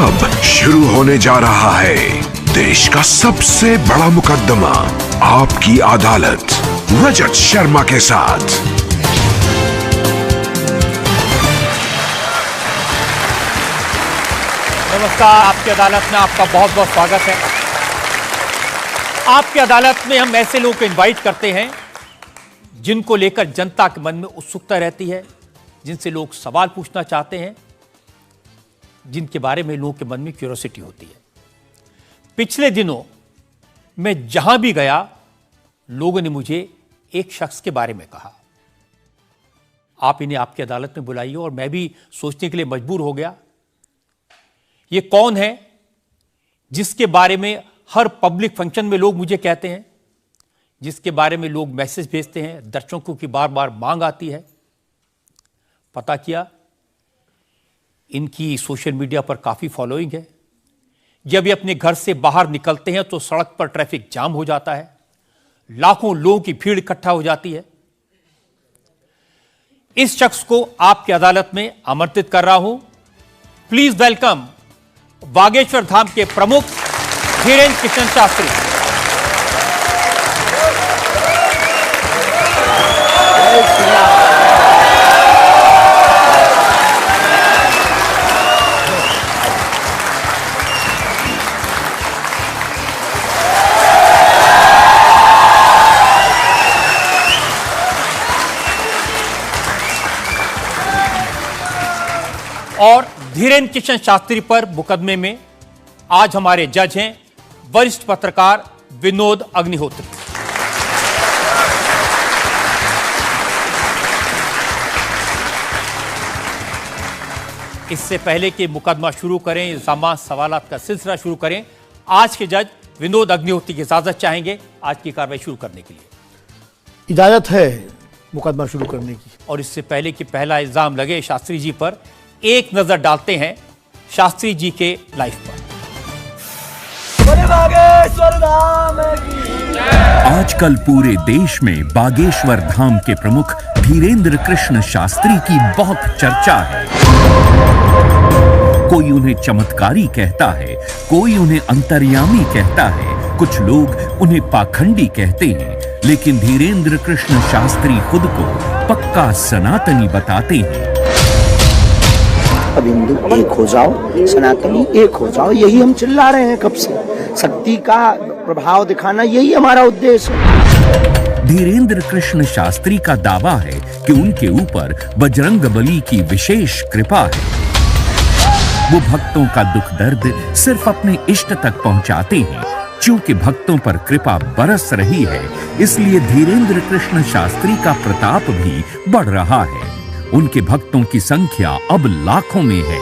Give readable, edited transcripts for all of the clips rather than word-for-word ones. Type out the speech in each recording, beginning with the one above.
अब शुरू होने जा रहा है देश का सबसे बड़ा मुकदमा, आपकी अदालत, रजत शर्मा के साथ। नमस्कार, आपकी अदालत में आपका बहुत बहुत स्वागत है। आपकी अदालत में हम ऐसे लोगों को इनवाइट करते हैं जिनको लेकर जनता के मन में उत्सुकता रहती है, जिनसे लोग सवाल पूछना चाहते हैं, जिनके बारे में लोगों के मन में क्यूरियोसिटी होती है। पिछले दिनों मैं जहां भी गया, लोगों ने मुझे एक शख्स के बारे में कहा, आप इन्हें आपकी अदालत में बुलाइए, और मैं भी सोचने के लिए मजबूर हो गया, ये कौन है जिसके बारे में हर पब्लिक फंक्शन में लोग मुझे कहते हैं, जिसके बारे में लोग मैसेज भेजते हैं, दर्शकों की बार बार मांग आती है। पता किया, इनकी सोशल मीडिया पर काफी फॉलोइंग है। जब ये अपने घर से बाहर निकलते हैं तो सड़क पर ट्रैफिक जाम हो जाता है, लाखों लोगों की भीड़ इकट्ठा हो जाती है। इस शख्स को आपकी अदालत में आमंत्रित कर रहा हूं। प्लीज वेलकम बागेश्वर धाम के प्रमुख धीरेन्द्र कृष्ण शास्त्री। और धीरेन्द्र कृष्ण शास्त्री पर मुकदमे में आज हमारे जज हैं वरिष्ठ पत्रकार विनोद अग्निहोत्री। इससे पहले कि मुकदमा शुरू करें, इल्जामात सवालात का सिलसिला शुरू करें, आज के जज विनोद अग्निहोत्री की इजाजत चाहेंगे आज की कार्रवाई शुरू करने के लिए। इजाजत है मुकदमा शुरू करने की। और इससे पहले कि पहला इल्जाम लगे शास्त्री जी पर, एक नजर डालते हैं शास्त्री जी के लाइफ पर। आजकल पूरे देश में बागेश्वर धाम के प्रमुख धीरेन्द्र कृष्ण शास्त्री की बहुत चर्चा है। कोई उन्हें चमत्कारी कहता है, कोई उन्हें अंतर्यामी कहता है, कुछ लोग उन्हें पाखंडी कहते हैं, लेकिन धीरेन्द्र कृष्ण शास्त्री खुद को पक्का सनातनी बताते हैं। अब हिंदू एक हो जाओ, सनातनी एक हो जाओ, यही हम चिल्ला रहे हैं कब से। शक्ति का प्रभाव दिखाना यही हमारा उद्देश्य है। धीरेन्द्र कृष्ण शास्त्री का दावा है कि उनके ऊपर बजरंगबली की विशेष कृपा है। वो भक्तों का दुख दर्द सिर्फ अपने इष्ट तक पहुंचाते हैं। चूंकि भक्तों पर कृपा बरस रही है, इसलिए धीरेन्द्र कृष्ण शास्त्री का प्रताप भी बढ़ रहा है। उनके भक्तों की संख्या अब लाखों में है।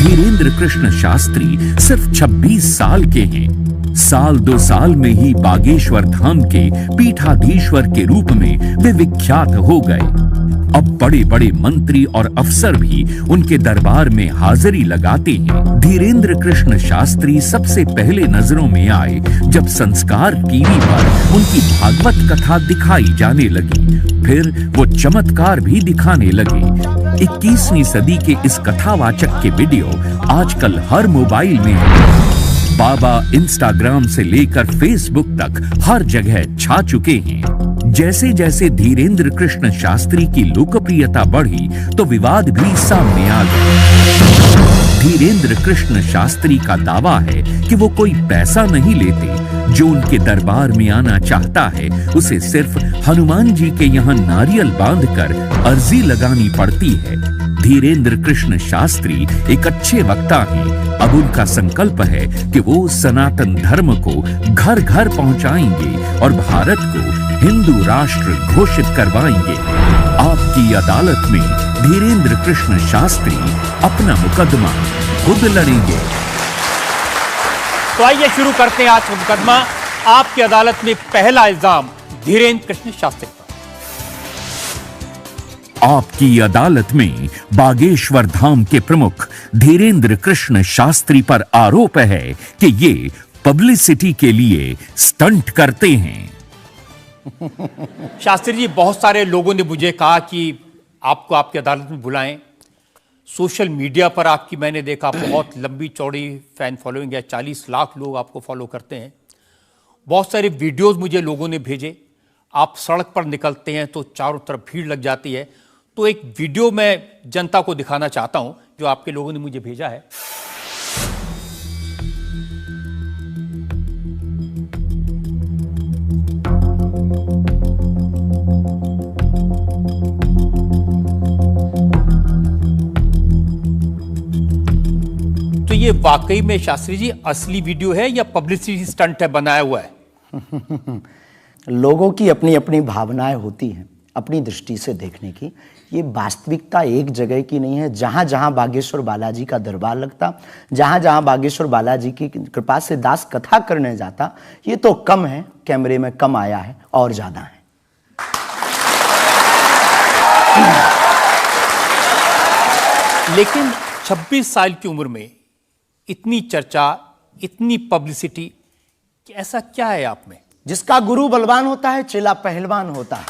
धीरेन्द्र कृष्ण शास्त्री सिर्फ 26 साल के हैं। साल 2 साल में ही बागेश्वर धाम के पीठाधीश्वर के रूप में वे विख्यात हो गए। अब बड़े बड़े मंत्री और अफसर भी उनके दरबार में हाजिरी लगाते हैं। धीरेन्द्र कृष्ण शास्त्री सबसे पहले नजरों में आए जब संस्कार टीवी पर उनकी भागवत कथा दिखाई जाने लगी। फिर वो चमत्कार भी दिखाने लगे। 21वीं सदी के इस कथावाचक के वीडियो आजकल हर मोबाइल में है। बाबा इंस्टाग्राम से लेकर फेसबुक तक हर जगह छा चुके हैं। जैसे जैसे धीरेन्द्र कृष्ण शास्त्री की लोकप्रियता बढ़ी तो विवाद भी सामने आ गए। धीरेन्द्र कृष्ण शास्त्री का दावा है कि वो कोई पैसा नहीं लेते। जो उनके दरबार में आना चाहता है उसे सिर्फ हनुमान जी के यहाँ नारियल बांधकर अर्जी लगानी पड़ती है। धीरेन्द्र कृष्ण शास्त्री एक अच्छे वक्ता हैं। अब उनका संकल्प है कि वो सनातन धर्म को घर घर पहुंचाएंगे और भारत को हिंदू राष्ट्र घोषित करवाएंगे। आपकी अदालत में धीरेन्द्र कृष्ण शास्त्री अपना मुकदमा खुद लड़ेंगे। तो आइए शुरू करते हैं आज का मुकदमा। आपकी अदालत में पहला इल्जाम धीरेन्द्र कृष्ण शास्त्री पर। आपकी अदालत में बागेश्वर धाम के प्रमुख धीरेन्द्र कृष्ण शास्त्री पर आरोप है कि ये पब्लिसिटी के लिए स्टंट करते हैं। शास्त्री जी, बहुत सारे लोगों ने मुझे कहा कि आपको आपकी अदालत में बुलाएं। सोशल मीडिया पर आपकी मैंने देखा बहुत लंबी चौड़ी फैन फॉलोइंग है, 40 लाख लोग आपको फॉलो करते हैं। बहुत सारे वीडियोस मुझे लोगों ने भेजे। आप सड़क पर निकलते हैं तो चारों तरफ भीड़ लग जाती है। तो एक वीडियो मैं जनता को दिखाना चाहता हूं जो आपके लोगों ने मुझे भेजा है। तो ये वाकई में शास्त्री जी असली वीडियो है या पब्लिसिटी स्टंट है, बनाया हुआ है? लोगों की अपनी अपनी भावनाएं होती हैं, अपनी दृष्टि से देखने की। ये वास्तविकता एक जगह की नहीं है। जहां जहां बागेश्वर बालाजी का दरबार लगता, जहां जहां बागेश्वर बालाजी की कृपा से दास कथा करने जाता, ये तो कम है, कैमरे में कम आया है, और ज्यादा है। लेकिन 26 साल की उम्र में इतनी चर्चा, इतनी पब्लिसिटी, ऐसा क्या है आप में? जिसका गुरु बलवान होता है, चेला पहलवान होता है।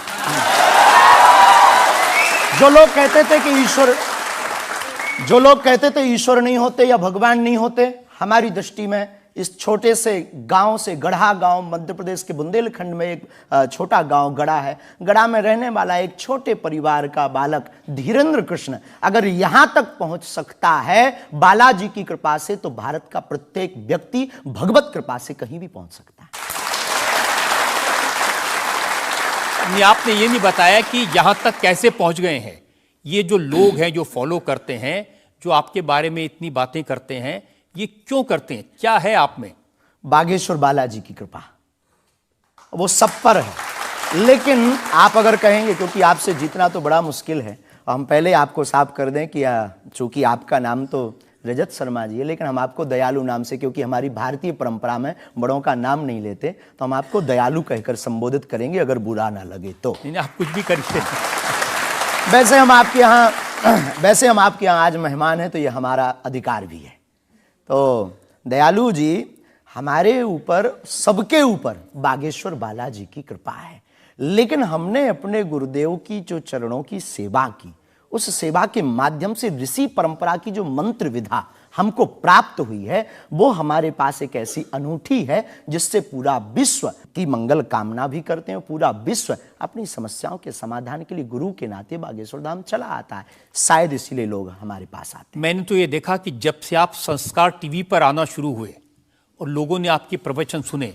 जो लोग कहते थे ईश्वर नहीं होते या भगवान नहीं होते, हमारी दृष्टि में इस छोटे से गांव से, गढ़ा गांव, मध्य प्रदेश के बुंदेलखंड में एक छोटा गांव गढ़ा है। गढ़ा में रहने वाला एक छोटे परिवार का बालक धीरेन्द्र कृष्ण अगर यहां तक पहुंच सकता है बालाजी की कृपा से, तो भारत का प्रत्येक व्यक्ति भगवत कृपा से कहीं भी पहुंच सकता है। आपने ये नहीं बताया कि यहां तक कैसे पहुंच गए हैं। ये जो लोग हैं जो फॉलो करते हैं, जो आपके बारे में इतनी बातें करते हैं, ये क्यों करते हैं? क्या है आप में? बागेश्वर बालाजी की कृपा वो सब पर है। लेकिन आप अगर कहेंगे, क्योंकि आपसे जीतना तो बड़ा मुश्किल है, हम पहले आपको साफ कर दें कि चूंकि आपका नाम तो रजत शर्मा जी है, लेकिन हम आपको दयालु नाम से, क्योंकि हमारी भारतीय परंपरा में बड़ों का नाम नहीं लेते, तो हम आपको दयालु कहकर संबोधित करेंगे, अगर बुरा ना लगे तो। नहीं, आप कुछ भी करिए। वैसे हम आपके यहाँ आज मेहमान हैं, तो ये हमारा अधिकार भी है। तो दयालु जी, हमारे ऊपर, सबके ऊपर बागेश्वर बालाजी की कृपा है। लेकिन हमने अपने गुरुदेव की जो चरणों की सेवा की, उस सेवा के माध्यम से ऋषि परंपरा की जो मंत्र विधा हमको प्राप्त हुई है, वो हमारे पास एक ऐसी अनूठी है जिससे पूरा विश्व की मंगल कामना भी करते हैं। पूरा विश्व अपनी समस्याओं के समाधान के लिए गुरु के नाते बागेश्वर धाम चला आता है। शायद इसीलिए लोग हमारे पास आते हैं। मैंने तो ये देखा कि जब से आप संस्कार टीवी पर आना शुरू हुए और लोगों ने आपके प्रवचन सुने,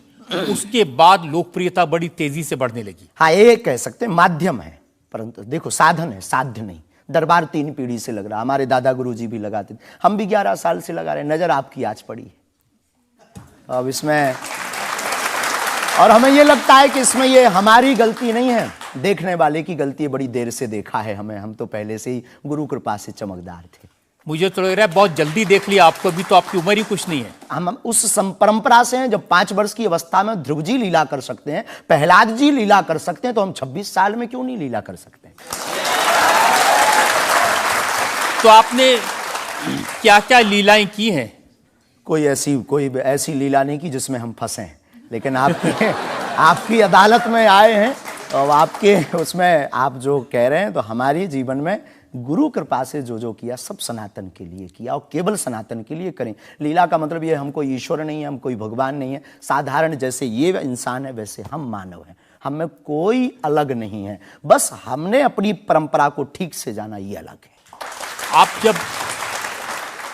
उसके बाद लोकप्रियता बड़ी तेजी से बढ़ने लगी। हाँ, ये कह सकते हैं माध्यम है, परंतु देखो साधन है, साध्य नहीं। दरबार 3 पीढ़ी से लग रहा, हमारे दादा गुरु जी भी लगाते थे, हम भी 11 साल से लगा रहे हैं। नजर आपकी आज पड़ी है अब इसमें, और हमें ये लगता है कि इसमें ये हमारी गलती नहीं है, देखने वाले की गलती है। बड़ी देर से देखा है हमें, हम तो पहले से ही गुरु कृपा से चमकदार थे। मुझे तो लग रहा है बहुत जल्दी देख लिया आपको, भी तो आपकी उम्र ही कुछ नहीं है। हम उस परंपरा से हैं, जब 5 वर्ष की अवस्था में ध्रुव जी लीला कर सकते हैं, प्रहलाद जी लीला कर सकते हैं, तो हम 26 साल में क्यों नहीं लीला कर सकते? तो आपने क्या क्या लीलाएं की हैं? कोई ऐसी लीला नहीं की जिसमें हम फंसे, लेकिन आपकी अदालत में आए हैं, और आपके उसमें आप जो कह रहे हैं, तो हमारे जीवन में गुरु कृपा से जो किया सब सनातन के लिए किया, और केवल सनातन के लिए करें। लीला का मतलब ये, हम कोई ईश्वर नहीं है, हम कोई भगवान नहीं है। साधारण जैसे ये इंसान है, वैसे हम मानव हैं, हम में कोई अलग नहीं है। बस हमने अपनी परंपरा को ठीक से जाना, ये अलग है। आप जब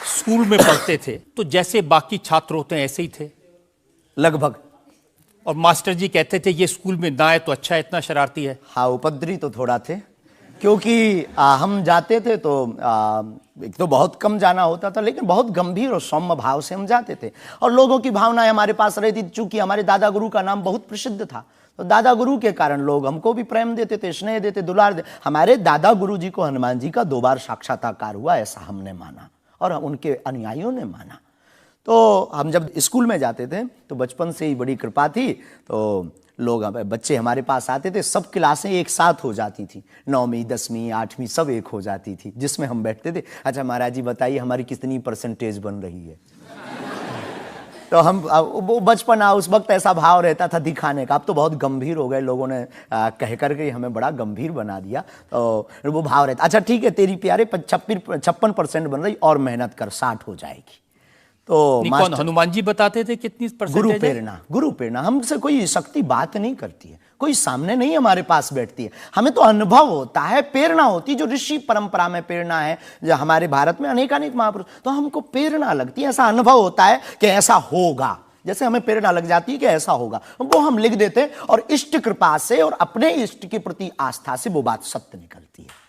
स्कूल में पढ़ते थे तो जैसे बाकी छात्र होते हैं ऐसे ही थे लगभग, और मास्टर जी कहते थे ये स्कूल में ना आए तो अच्छा है, इतना शरारती है? हाँ, उपद्रवी तो थोड़ा थे, क्योंकि हम जाते थे तो एक तो बहुत कम जाना होता था, लेकिन बहुत गंभीर और सौम्य भाव से हम जाते थे, और लोगों की भावनाएं हमारे पास रहती थी। चूंकि हमारे दादा गुरु का नाम बहुत प्रसिद्ध था, तो दादा गुरु के कारण लोग हमको भी प्रेम देते थे, स्नेह देते, दुलार देते। हमारे दादा गुरु जी को हनुमान जी का 2 बार साक्षात्कार हुआ, ऐसा हमने माना, और उनके अनुयायियों ने माना। तो हम जब स्कूल में जाते थे, तो बचपन से ही बड़ी कृपा थी, तो लोग, बच्चे हमारे पास आते थे, सब क्लासें एक साथ हो जाती थी, 9वीं 10वीं 8वीं सब एक हो जाती थी, जिसमें हम बैठते थे। अच्छा महाराज जी बताइए हमारी कितनी परसेंटेज बन रही है? तो हम वो बचपना, उस वक्त ऐसा भाव रहता था दिखाने का। अब तो बहुत गंभीर हो गए, लोगों ने कह करके हमें बड़ा गंभीर बना दिया। तो वो भाव रहता, अच्छा ठीक है तेरी प्यारे 56% बन रही, और मेहनत कर 60 हो जाएगी। तो कौन हनुमान जी बताते थे कितनी परसेंटेज? गुरु प्रेरणा। हमसे कोई शक्ति बात नहीं करती है, कोई सामने नहीं हमारे पास बैठती है, हमें तो अनुभव होता है, प्रेरणा होती है। जो ऋषि परंपरा में प्रेरणा है, जो हमारे भारत में अनेकानेक महापुरुष, तो हमको प्रेरणा लगती है, ऐसा अनुभव होता है कि ऐसा होगा। जैसे हमें प्रेरणा लग जाती है कि ऐसा होगा, वो हम लिख देते हैं, और इष्ट कृपा से और अपने इष्ट के प्रति आस्था से वो बात सत्य निकलती है।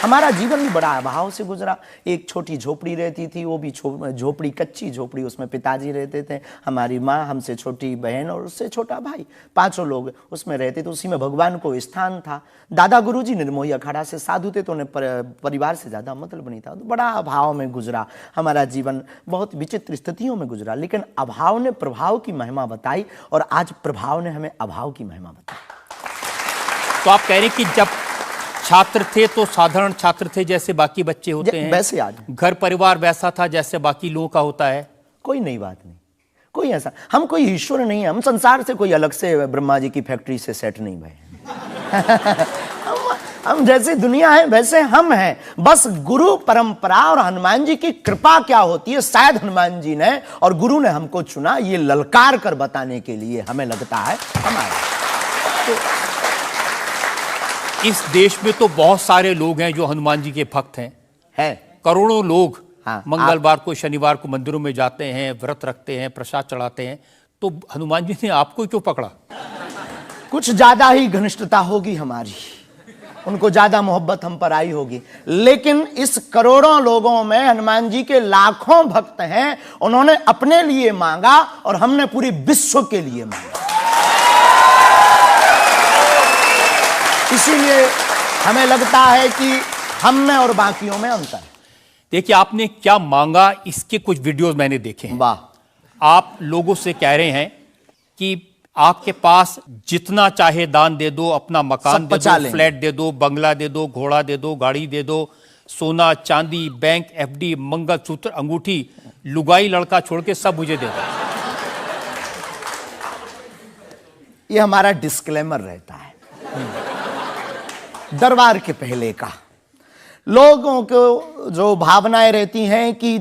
हमारा जीवन भी बड़ा अभाव से गुजरा। एक छोटी झोपड़ी रहती थी, वो भी झोपड़ी, कच्ची झोपड़ी, उसमें पिताजी रहते थे, हमारी माँ, हमसे छोटी बहन और उससे छोटा भाई, 5 लोग उसमें रहते थे। उसी में भगवान को स्थान था। दादा गुरुजी निर्मोही अखाड़ा से साधु थे, तो उन्हें परिवार से ज्यादा मतलब नहीं था। तो बड़ा अभाव में गुजरा हमारा जीवन, बहुत विचित्र स्थितियों में गुजरा। लेकिन अभाव ने प्रभाव की महिमा बताई, और आज प्रभाव ने हमें अभाव की महिमा बताई। तो आप कह रहे हैं कि जब छात्र थे तो साधारण छात्र थे, जैसे बाकी बच्चे होते हैं, वैसे आज घर परिवार वैसा था जैसे बाकी लोगों का होता है। कोई नई बात नहीं, कोई ऐसा, हम कोई ईश्वर नहीं है, हम संसार से कोई अलग से ब्रह्मा जी की फैक्ट्री से सेट नहीं भये। हम जैसे दुनिया है वैसे हम हैं। बस गुरु परंपरा और हनुमान जी की कृपा क्या होती है, शायद हनुमान जी ने और गुरु ने हमको चुना ये ललकार कर बताने के लिए, हमें लगता है हमारा। तो इस देश में तो बहुत सारे लोग हैं जो हनुमान जी के भक्त हैं, करोड़ों लोग। हाँ, मंगलवार को, शनिवार को मंदिरों में जाते हैं, व्रत रखते हैं, प्रसाद चढ़ाते हैं। तो हनुमान जी ने आपको क्यों पकड़ा? कुछ ज्यादा ही घनिष्ठता होगी हमारी, उनको ज्यादा मोहब्बत हम पर आई होगी। लेकिन इस करोड़ों लोगों में हनुमान जी के लाखों भक्त हैं। उन्होंने अपने लिए मांगा और हमने पूरी विश्व के लिए मांगा। इसीलिए हमें लगता है कि हम में और बाकियों में अंतर है। देखिए आपने क्या मांगा, इसके कुछ वीडियोस मैंने देखे हैं। वाह। आप लोगों से कह रहे हैं कि आपके पास जितना चाहे दान दे दो, अपना मकान दे दो, फ्लैट दे दो, बंगला दे दो, घोड़ा दे दो, गाड़ी दे दो, सोना चांदी, बैंक, एफडी, मंगलसूत्र, अंगूठी, लुगाई लड़का छोड़ के सब मुझे दे दो। ये हमारा डिस्क्लेमर रहता है दरबार के पहले का। लोगों को जो भावनाएं रहती हैं कि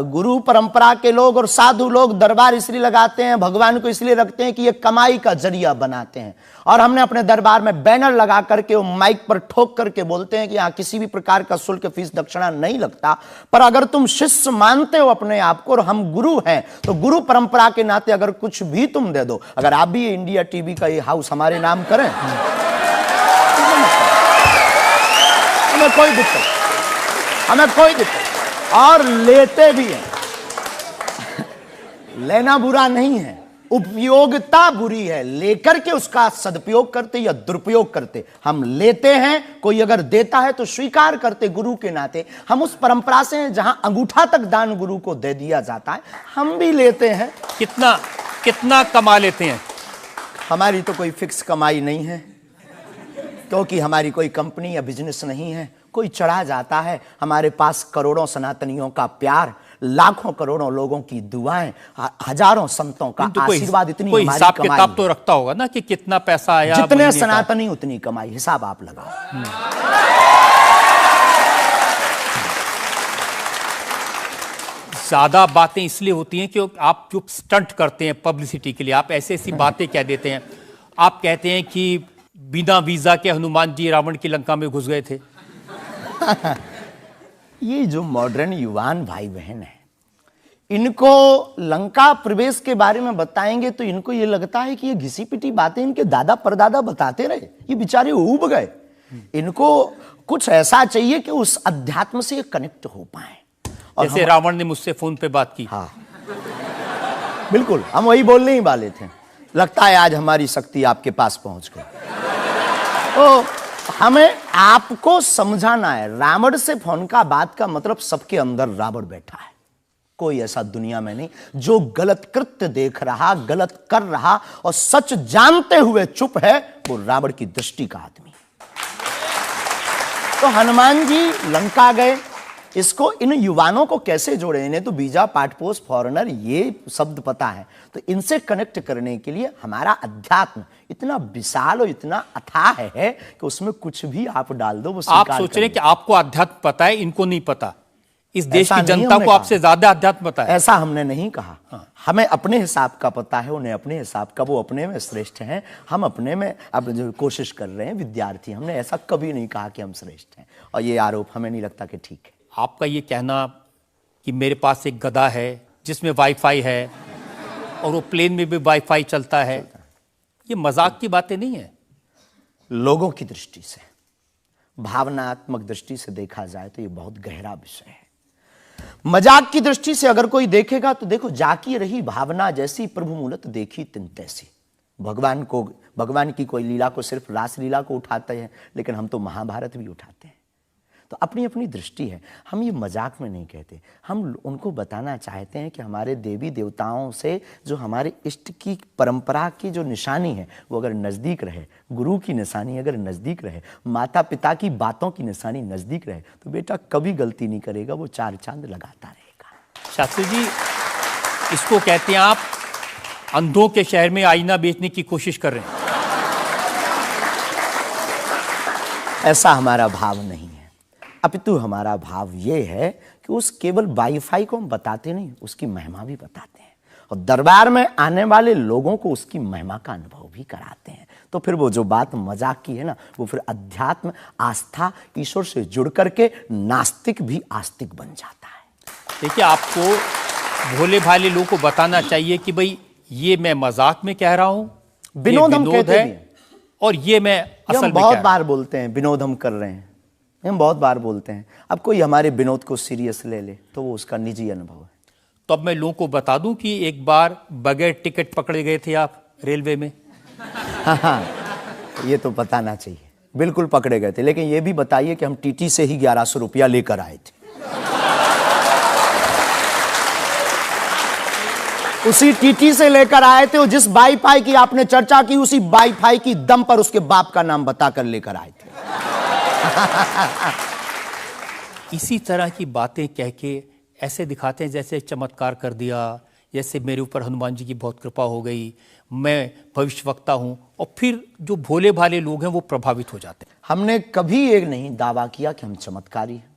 गुरु परंपरा के लोग और साधु लोग दरबार इसलिए लगाते हैं, भगवान को इसलिए रखते हैं कि ये कमाई का जरिया बनाते हैं। और हमने अपने दरबार में बैनर लगा करके, वो माइक पर ठोक करके बोलते हैं कि यहाँ किसी भी प्रकार का शुल्क, फीस, दक्षिणा नहीं लगता। पर अगर तुम शिष्य मानते हो अपने आप को और हम गुरु हैं, तो गुरु परंपरा के नाते अगर कुछ भी तुम दे दो, अगर आप भी इंडिया टीवी का ये हाउस हमारे नाम करें, हमें कोई दिक्कत, और लेते भी हैं। लेना बुरा नहीं है, उपयोगिता बुरी है। लेकर के उसका सदुपयोग करते या दुरुपयोग करते, हम लेते हैं। कोई अगर देता है तो स्वीकार करते गुरु के नाते। हम उस परंपरा से हैं जहां अंगूठा तक दान गुरु को दे दिया जाता है, हम भी लेते हैं। कितना कमा लेते हैं? हमारी तो कोई फिक्स कमाई नहीं है, क्योंकि हमारी कोई कंपनी या बिजनेस नहीं है। कोई चढ़ा जाता है, हमारे पास करोड़ों सनातनियों का प्यार, लाखों करोड़ों लोगों की दुआएं, हजारों संतों का आशीर्वाद, इतनी कोई हिसाब किताब तो रखता होगा ना कि कितना पैसा आया। जितने सनातनी उतनी कमाई, हिसाब आप लगाओ। ज्यादा बातें इसलिए होती हैं कि आप जो स्टंट करते हैं पब्लिसिटी के लिए, आप ऐसी ऐसी बातें कह देते हैं। आप कहते हैं कि बिना वीजा के हनुमान जी रावण की लंका में घुस गए थे। ये जो मॉडर्न युवान भाई बहन है, इनको लंका प्रवेश के बारे में बताएंगे तो इनको ये लगता है कि ये घिसी पिटी बातें इनके दादा परदादा बताते रहे, ये बेचारे ऊब गए। इनको कुछ ऐसा चाहिए कि उस अध्यात्म से ये कनेक्ट हो पाए। जैसे रावण ने मुझसे फोन पे बात की। हाँ बिल्कुल, हम वही बोलने ही वाले थे। लगता है आज हमारी शक्ति आपके पास पहुंच गई। तो हमें आपको समझाना है, रावण से फोन का बात का मतलब सबके अंदर रावण बैठा है। कोई ऐसा दुनिया में नहीं जो गलत कृत्य देख रहा, गलत कर रहा और सच जानते हुए चुप है, वो रावण की दृष्टि का आदमी। तो हनुमान जी लंका गए, इसको इन युवानों को कैसे जोड़े, इन्हें तो वीजा, पासपोर्ट, फॉरेनर ये शब्द पता है, तो इनसे कनेक्ट करने के लिए हमारा अध्यात्म इतना विशाल और इतना अथाह है कि उसमें कुछ भी आप डाल दो वो आप स्वीकार सोच रहे हैं करेंगे। कि आपको अध्यात्म पता है, इनको नहीं पता। इस देश ऐसा की नहीं जनता हमने को कहा। आपसे ज्यादा अध्यात्म पता है। ऐसा हमने नहीं कहा। हमें अपने हिसाब का पता है, उन्हें अपने हिसाब का, वो अपने में श्रेष्ठ हैं, हम अपने में अब जो कोशिश कर रहे हैं विद्यार्थी। हमने ऐसा कभी नहीं कहा कि हम श्रेष्ठ हैं, और ये आरोप हमें नहीं लगता कि ठीक है। आपका ये कहना कि मेरे पास एक गधा है जिसमें वाईफाई है और वो प्लेन में भी वाईफाई चलता है, ये मजाक की बातें नहीं है। लोगों की दृष्टि से, भावनात्मक दृष्टि से देखा जाए तो ये बहुत गहरा विषय है। मजाक की दृष्टि से अगर कोई देखेगा तो देखो, जाकी रही भावना जैसी प्रभु मूलत देखी तिन तैसी। भगवान की कोई लीला को सिर्फ रास लीला को उठाते हैं, लेकिन हम तो महाभारत भी उठाते हैं। तो अपनी अपनी दृष्टि है, हम ये मजाक में नहीं कहते। हम उनको बताना चाहते हैं कि हमारे देवी देवताओं से जो हमारे इष्ट की परंपरा की जो निशानी है वो अगर नज़दीक रहे, गुरु की निशानी अगर नज़दीक रहे, माता पिता की बातों की निशानी नज़दीक रहे, तो बेटा कभी गलती नहीं करेगा, वो चार चांद लगाता रहेगा। शास्त्री जी, इसको कहते हैं आप अंधों के शहर में आईना बेचने की कोशिश कर रहे हैं। ऐसा हमारा भाव नहीं है, अपितु हमारा भाव ये है कि उस केवल वाईफाई को हम बताते नहीं, उसकी महिमा भी बताते हैं, और दरबार में आने वाले लोगों को उसकी महिमा का अनुभव भी कराते हैं। तो फिर वो जो बात मजाक की है ना, वो फिर अध्यात्म, आस्था, ईश्वर से जुड़ करके नास्तिक भी आस्तिक बन जाता है। देखिए, आपको भोले भाले लोगों को बताना चाहिए कि भाई ये मैं मजाक में कह रहा हूं, विनोद हम कहते है, भी हैं। और ये मैं ये असल हम में बहुत कह बार बोलते हैं, विनोद हम कर रहे हैं, हम बहुत बार बोलते हैं। अब कोई हमारे विनोद को सीरियस ले ले तो वो उसका निजी अनुभव है। तो अब मैं लोगों को बता दूं कि एक बार बगैर टिकट पकड़े गए थे आप रेलवे में। हाँ, ये तो बताना चाहिए, बिल्कुल पकड़े गए थे, लेकिन ये भी बताइए कि हम टीटी से ही 1100 रुपया लेकर आए थे। उसी टीटी से लेकर आए थे, और जिस वाईफाई की आपने चर्चा की उसी वाईफाई की दम पर उसके बाप का नाम बताकर लेकर आए थे। इसी तरह की बातें कह के ऐसे दिखाते हैं जैसे चमत्कार कर दिया, जैसे मेरे ऊपर हनुमान जी की बहुत कृपा हो गई, मैं भविष्यवक्ता हूं, और फिर जो भोले भाले लोग हैं वो प्रभावित हो जाते हैं। हमने कभी एक नहीं दावा किया कि हम चमत्कारी हैं।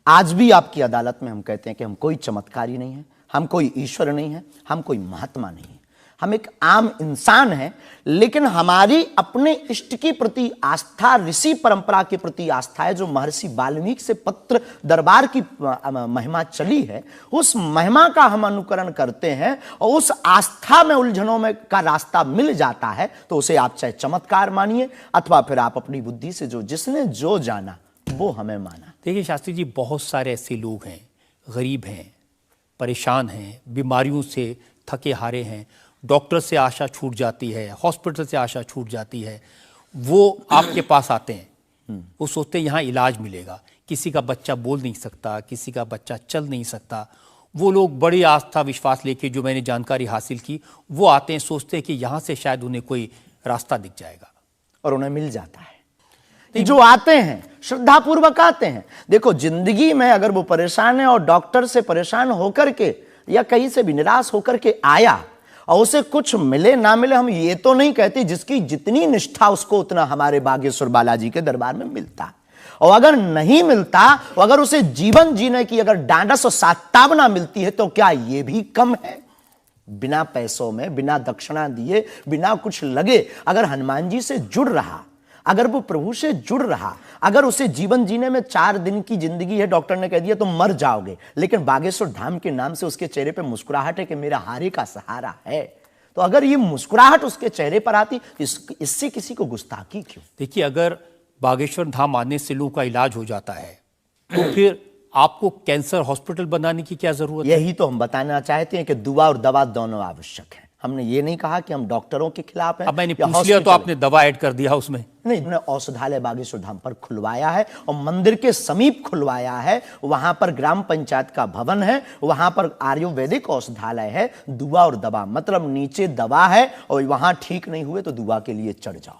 आज भी आपकी अदालत में हम कहते हैं कि हम कोई चमत्कारी नहीं है, हम कोई ईश्वर नहीं है, हम कोई महात्मा नहीं है, हम एक आम इंसान हैं। लेकिन हमारी अपने इष्ट के प्रति आस्था, ऋषि परंपरा के प्रति आस्था है, जो महर्षि वाल्मीकि से पत्र दरबार की महिमा चली है, उस महिमा का हम अनुकरण करते हैं, और उस आस्था में उलझनों में का रास्ता मिल जाता है, तो उसे आप चाहे चमत्कार मानिए अथवा फिर आप अपनी बुद्धि से जो जिसने जो जाना वो हमें माना। देखिए शास्त्री जी, बहुत सारे ऐसे लोग हैं, गरीब हैं, परेशान हैं, बीमारियों से थके हारे हैं, डॉक्टर से आशा छूट जाती है, हॉस्पिटल से आशा छूट जाती है, वो आपके पास आते हैं, वो सोचते हैं यहाँ इलाज मिलेगा। किसी का बच्चा बोल नहीं सकता, किसी का बच्चा चल नहीं सकता, वो लोग बड़ी आस्था विश्वास लेके, जो मैंने जानकारी हासिल की, वो आते हैं, सोचते हैं कि यहाँ से शायद उन्हें कोई रास्ता दिख जाएगा, और उन्हें मिल जाता है। जो आते हैं श्रद्धा पूर्वक आते हैं। देखो, जिंदगी में अगर वो परेशान है और डॉक्टर से परेशान होकर के या कहीं से भी निराश होकर के आया और उसे कुछ मिले ना मिले, हम ये तो नहीं कहते, जिसकी जितनी निष्ठा उसको उतना हमारे बागेश्वर बालाजी के दरबार में मिलता। और अगर नहीं मिलता, और अगर उसे जीवन जीने की अगर डांडस और सात्तावना मिलती है, तो क्या ये भी कम है? बिना पैसों में, बिना दक्षिणा दिए, बिना कुछ लगे अगर हनुमान जी से जुड़ रहा, अगर वो प्रभु से जुड़ रहा, अगर उसे जीवन जीने में 4 दिन की जिंदगी है, डॉक्टर ने कह दिया तो मर जाओगे, लेकिन बागेश्वर धाम के नाम से उसके चेहरे पे मुस्कुराहट है कि मेरा हारे का सहारा है, तो अगर ये मुस्कुराहट उसके चेहरे पर आती, इससे किसी को गुस्ताखी क्यों? देखिए, अगर बागेश्वर धाम आने से लोगों का इलाज हो जाता है, तो फिर आपको कैंसर हॉस्पिटल बनाने की क्या जरूरत है? यही तो हम बताना चाहते हैं कि दुआ और दवा दोनों आवश्यक है। हमने ये नहीं कहा कि हम डॉक्टरों के खिलाफ हैं। अब मैंने पूछ लिया तो आपने दवा ऐड कर दिया उसमें। नहीं, हमने औषधालय बागेश्वर धाम पर खुलवाया है, और मंदिर के समीप खुलवाया है। वहां पर ग्राम पंचायत का भवन है, वहां पर आयुर्वेदिक औषधालय है। दुआ और दवा मतलब नीचे दवा है, और वहां ठीक नहीं हुए तो दुआ के लिए चढ़ जाओ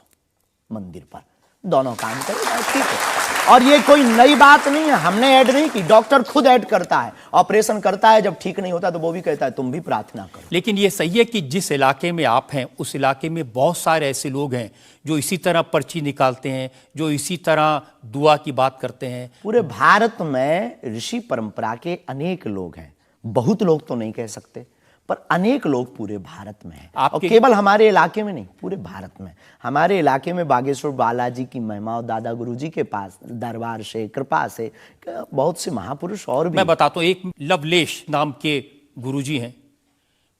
मंदिर पर। दोनों काम करेगा, ठीक है। और ये कोई नई बात नहीं है, हमने ऐड नहीं की, डॉक्टर खुद ऐड करता है, ऑपरेशन करता है, जब ठीक नहीं होता तो वो भी कहता है तुम भी प्रार्थना करो। लेकिन ये सही है कि जिस इलाके में आप हैं उस इलाके में बहुत सारे ऐसे लोग हैं जो इसी तरह पर्ची निकालते हैं, जो इसी तरह दुआ की बात करते हैं। पूरे भारत में ऋषि परंपरा के अनेक लोग हैं, बहुत लोग तो नहीं कह सकते, पर अनेक लोग पूरे भारत में हैं। और केवल हमारे इलाके में नहीं, पूरे भारत में। हमारे इलाके में बागेश्वर बालाजी की महिमा और दादा गुरुजी के पास दरबार से, कृपा से बहुत से महापुरुष और भी। मैं बताता हूँ, एक लवलेश नाम के गुरुजी हैं,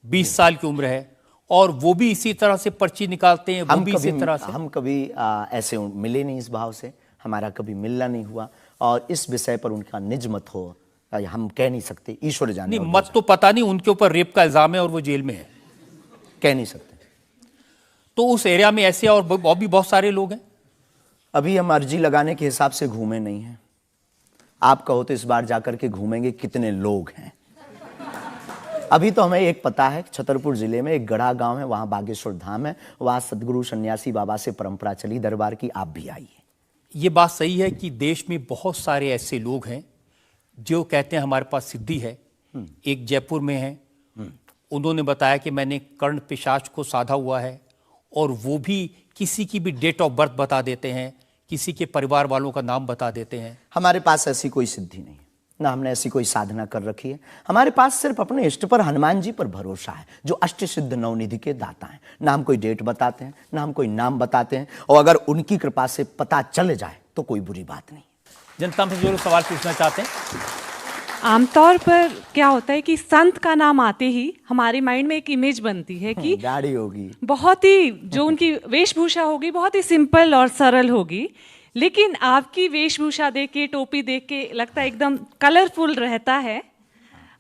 20 साल की उम्र है, और वो भी इसी तरह से पर्ची निकालते हैं। वो भी इसी तरह से। हम कभी ऐसे मिले नहीं इस भाव से, हमारा कभी मिलना नहीं हुआ, और इस विषय पर उनका निज मत हो हम कह नहीं सकते, ईश्वर जाने। नहीं, मत तो पता नहीं, उनके ऊपर रेप का इल्जाम है और वो जेल में है, कह नहीं सकते। तो उस एरिया में ऐसे और भी बहुत सारे लोग हैं। अभी हम अर्जी लगाने के हिसाब से घूमे नहीं हैं। आप कहो तो इस बार जाकर के घूमेंगे कितने लोग हैं। अभी तो हमें एक पता है, छतरपुर जिले में एक गढ़ा गांव है, वहां बागेश्वर धाम है, वहां सदगुरु सन्यासी बाबा से परंपरा चली दरबार की, आप भी आइए। ये बात सही है कि देश में बहुत सारे ऐसे लोग हैं जो कहते हैं हमारे पास सिद्धि है। एक जयपुर में है, उन्होंने बताया कि मैंने कर्ण पिशाच को साधा हुआ है, और वो भी किसी की भी डेट ऑफ बर्थ बता देते हैं, किसी के परिवार वालों का नाम बता देते हैं। हमारे पास ऐसी कोई सिद्धि नहीं है, ना हमने ऐसी कोई साधना कर रखी है। हमारे पास सिर्फ अपने इष्ट पर, हनुमान जी पर भरोसा है, जो अष्ट सिद्ध नवनिधि के दाता हैं। ना हम कोई डेट बताते हैं, ना हम कोई नाम बताते हैं, और अगर उनकी कृपा से पता चल जाए तो कोई बुरी बात नहीं। जनता में जो लोग सवाल पूछना चाहते हैं। आमतौर पर क्या होता है कि संत का नाम आते ही हमारे माइंड में एक इमेज बनती है कि गाड़ी होगी, बहुत ही जो उनकी वेशभूषा होगी बहुत ही सिंपल और सरल होगी, लेकिन आपकी वेशभूषा देख के, टोपी देख के लगता है एकदम कलरफुल रहता है।